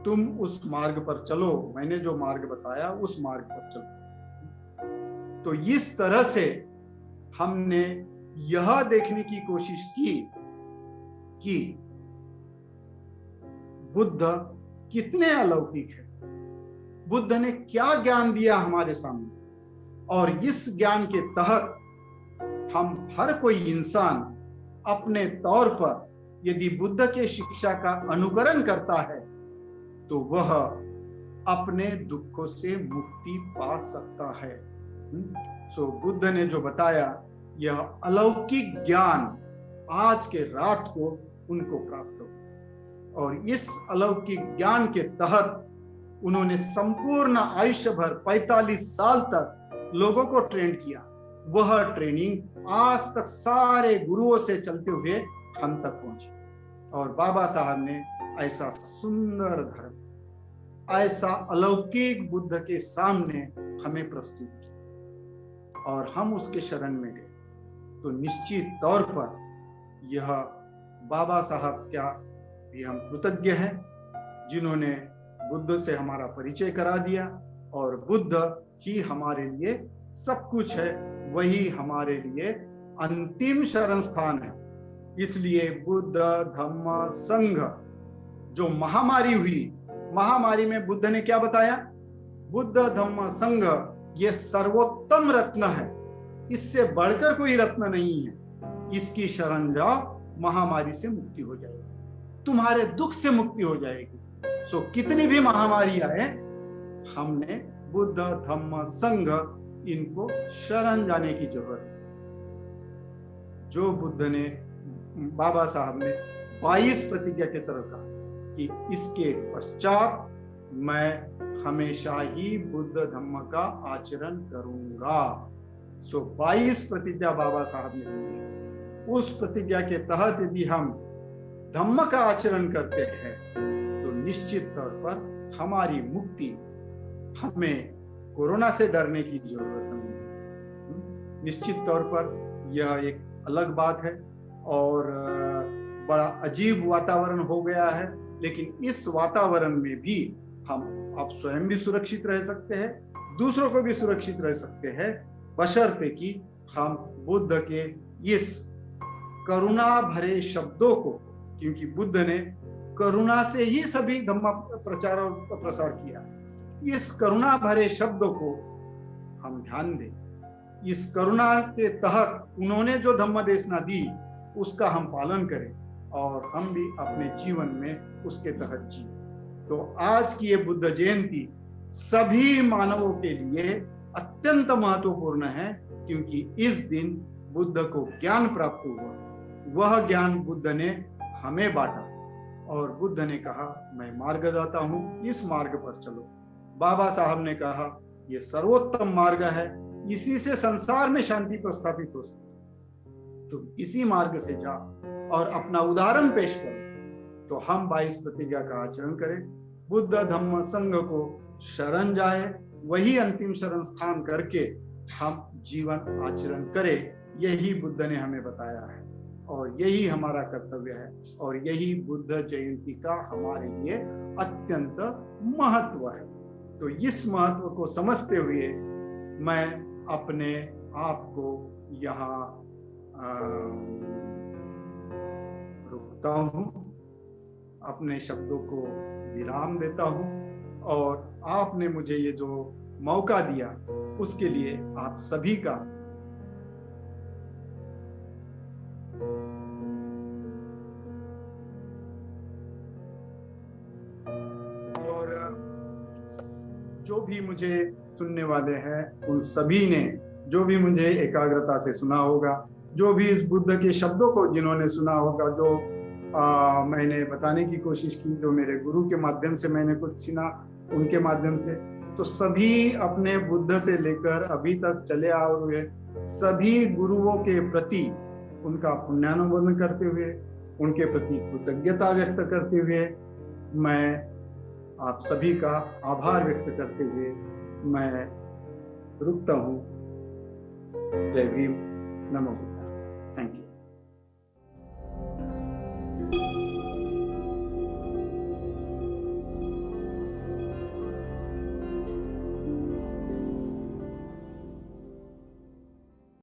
तुम उस मार्ग पर चलो। मैंने जो मार्ग बताया उस मार्ग पर चलो। तो इस तरह से हमने यह देखने की कोशिश की कि बुद्ध कितने अलौकिक है, बुद्ध ने क्या ज्ञान दिया हमारे सामने, और इस ज्ञान के तहत हम हर कोई इंसान अपने तौर पर यदि बुद्ध के शिक्षा का अनुकरण करता है तो वह अपने दुखों से मुक्ति पा सकता है। सो बुद्ध ने जो बताया, यह अलौकिक ज्ञान आज के रात को उनको प्राप्त हो, और इस अलौकिक ज्ञान के तहत उन्होंने संपूर्ण आयुष्य भर 45 साल तक लोगों को ट्रेन किया। वह ट्रेनिंग आज तक सारे गुरुओं से चलते हुए हम तक पहुंची। और बाबा साहब ने ऐसा सुंदर धर्म, ऐसा अलौकिक बुद्ध के सामने हमें प्रस्तुत किया और हम उसके शरण में गए। तो निश्चित तौर पर यह बाबा साहब क्या भी हम कृतज्ञ हैं, जिन्होंने बुद्ध से हमारा परिचय करा दिया। और बुद्ध ही हमारे लिए सब कुछ है, वही हमारे लिए अंतिम शरण स्थान है। इसलिए बुद्ध धम्म संघ जो महामारी हुई, महामारी में बुद्ध ने क्या बताया? बुद्ध धम्म संघ ये सर्वोत्तम रत्न है, इससे बढ़कर कोई रत्न नहीं है। इसकी शरण जाओ, महामारी से मुक्ति हो जाएगी, तुम्हारे दुख से मुक्ति हो जाएगी। सो कितनी भी महामारी आए, हमने बुद्ध धम्म संघ इनको शरण जाने की जरूरत है। जो बुद्ध ने, बाबा साहब ने 22 प्रतिज्ञा के तरफ कहा कि इसके पश्चात मैं हमेशा ही बुद्ध धम्म का आचरण करूंगा। सो 22 प्रतिज्ञा बाबा साहब ने दी। उस प्रतिज्ञा के तहत यदि हम धम्म का आचरण करते हैं तो निश्चित तौर पर हमारी मुक्ति, हमें कोरोना से डरने की जरूरत नहीं। निश्चित तौर पर यह एक अलग बात है और बड़ा अजीब वातावरण हो गया है, लेकिन इस वातावरण में भी हम आप स्वयं भी सुरक्षित रह सकते हैं, दूसरों को भी सुरक्षित रह सकते हैं, बशर्ते कि हम बुद्ध के इस करुणा भरे शब्दों को, क्योंकि बुद्ध ने करुणा से ही सभी धम्म प्रचार और प्रसार किया, इस करुणा भरे शब्दों को हम ध्यान दें। इस करुणा के तहत उन्होंने जो धम्म देशना दी उसका हम पालन करें और हम भी अपने जीवन में उसके तहत जिए। तो आज की ये बुद्ध जयंती सभी मानवों के लिए अत्यंत महत्वपूर्ण है, क्योंकि इस दिन बुद्ध को ज्ञान प्राप्त हुआ। वह ज्ञान बुद्ध ने हमें बांटा और बुद्ध ने कहा मैं मार्ग दाता हूं, इस मार्ग पर चलो। बाबा साहब ने कहा यह सर्वोत्तम मार्ग है, इसी से संसार में शांति प्रस्थापित हो सकती है, तुम इसी मार्ग से जाओ और अपना उदाहरण पेश करो। तो हम 22 प्रतिज्ञा का आचरण करें, बुद्ध धम्म संघ को शरण जाए, वही अंतिम शरण स्थान करके हम जीवन आचरण करें। यही बुद्ध ने हमें बताया है और यही हमारा कर्तव्य है और यही बुद्ध जयंती का हमारे लिए अत्यंत महत्व है। तो इस महत्व को समझते हुए मैं अपने आप को यहाँ रुकता हूँ, अपने शब्दों को विराम देता हूँ और आपने मुझे ये जो मौका दिया उसके लिए आप सभी का जो भी मुझे सुनने वाले हैं उन सभी ने, जो भी मुझे एकाग्रता से सुना होगा, जो भी इस बुद्ध के शब्दों को जिन्होंने सुना होगा, जो मैंने बताने की कोशिश की, जो मेरे गुरु के माध्यम से मैंने कुछ सुना उनके माध्यम से, तो सभी अपने बुद्ध से लेकर अभी तक चले आ हुए सभी गुरुओं के प्रति उनका पुण्यानुमोदन करते हुए, उनके प्रति कृतज्ञता व्यक्त करते हुए, मैं आप सभी का आभार व्यक्त करते हुए मैं रुकता हूँ। जय भीम, नमो बुद्धाय। Thank you.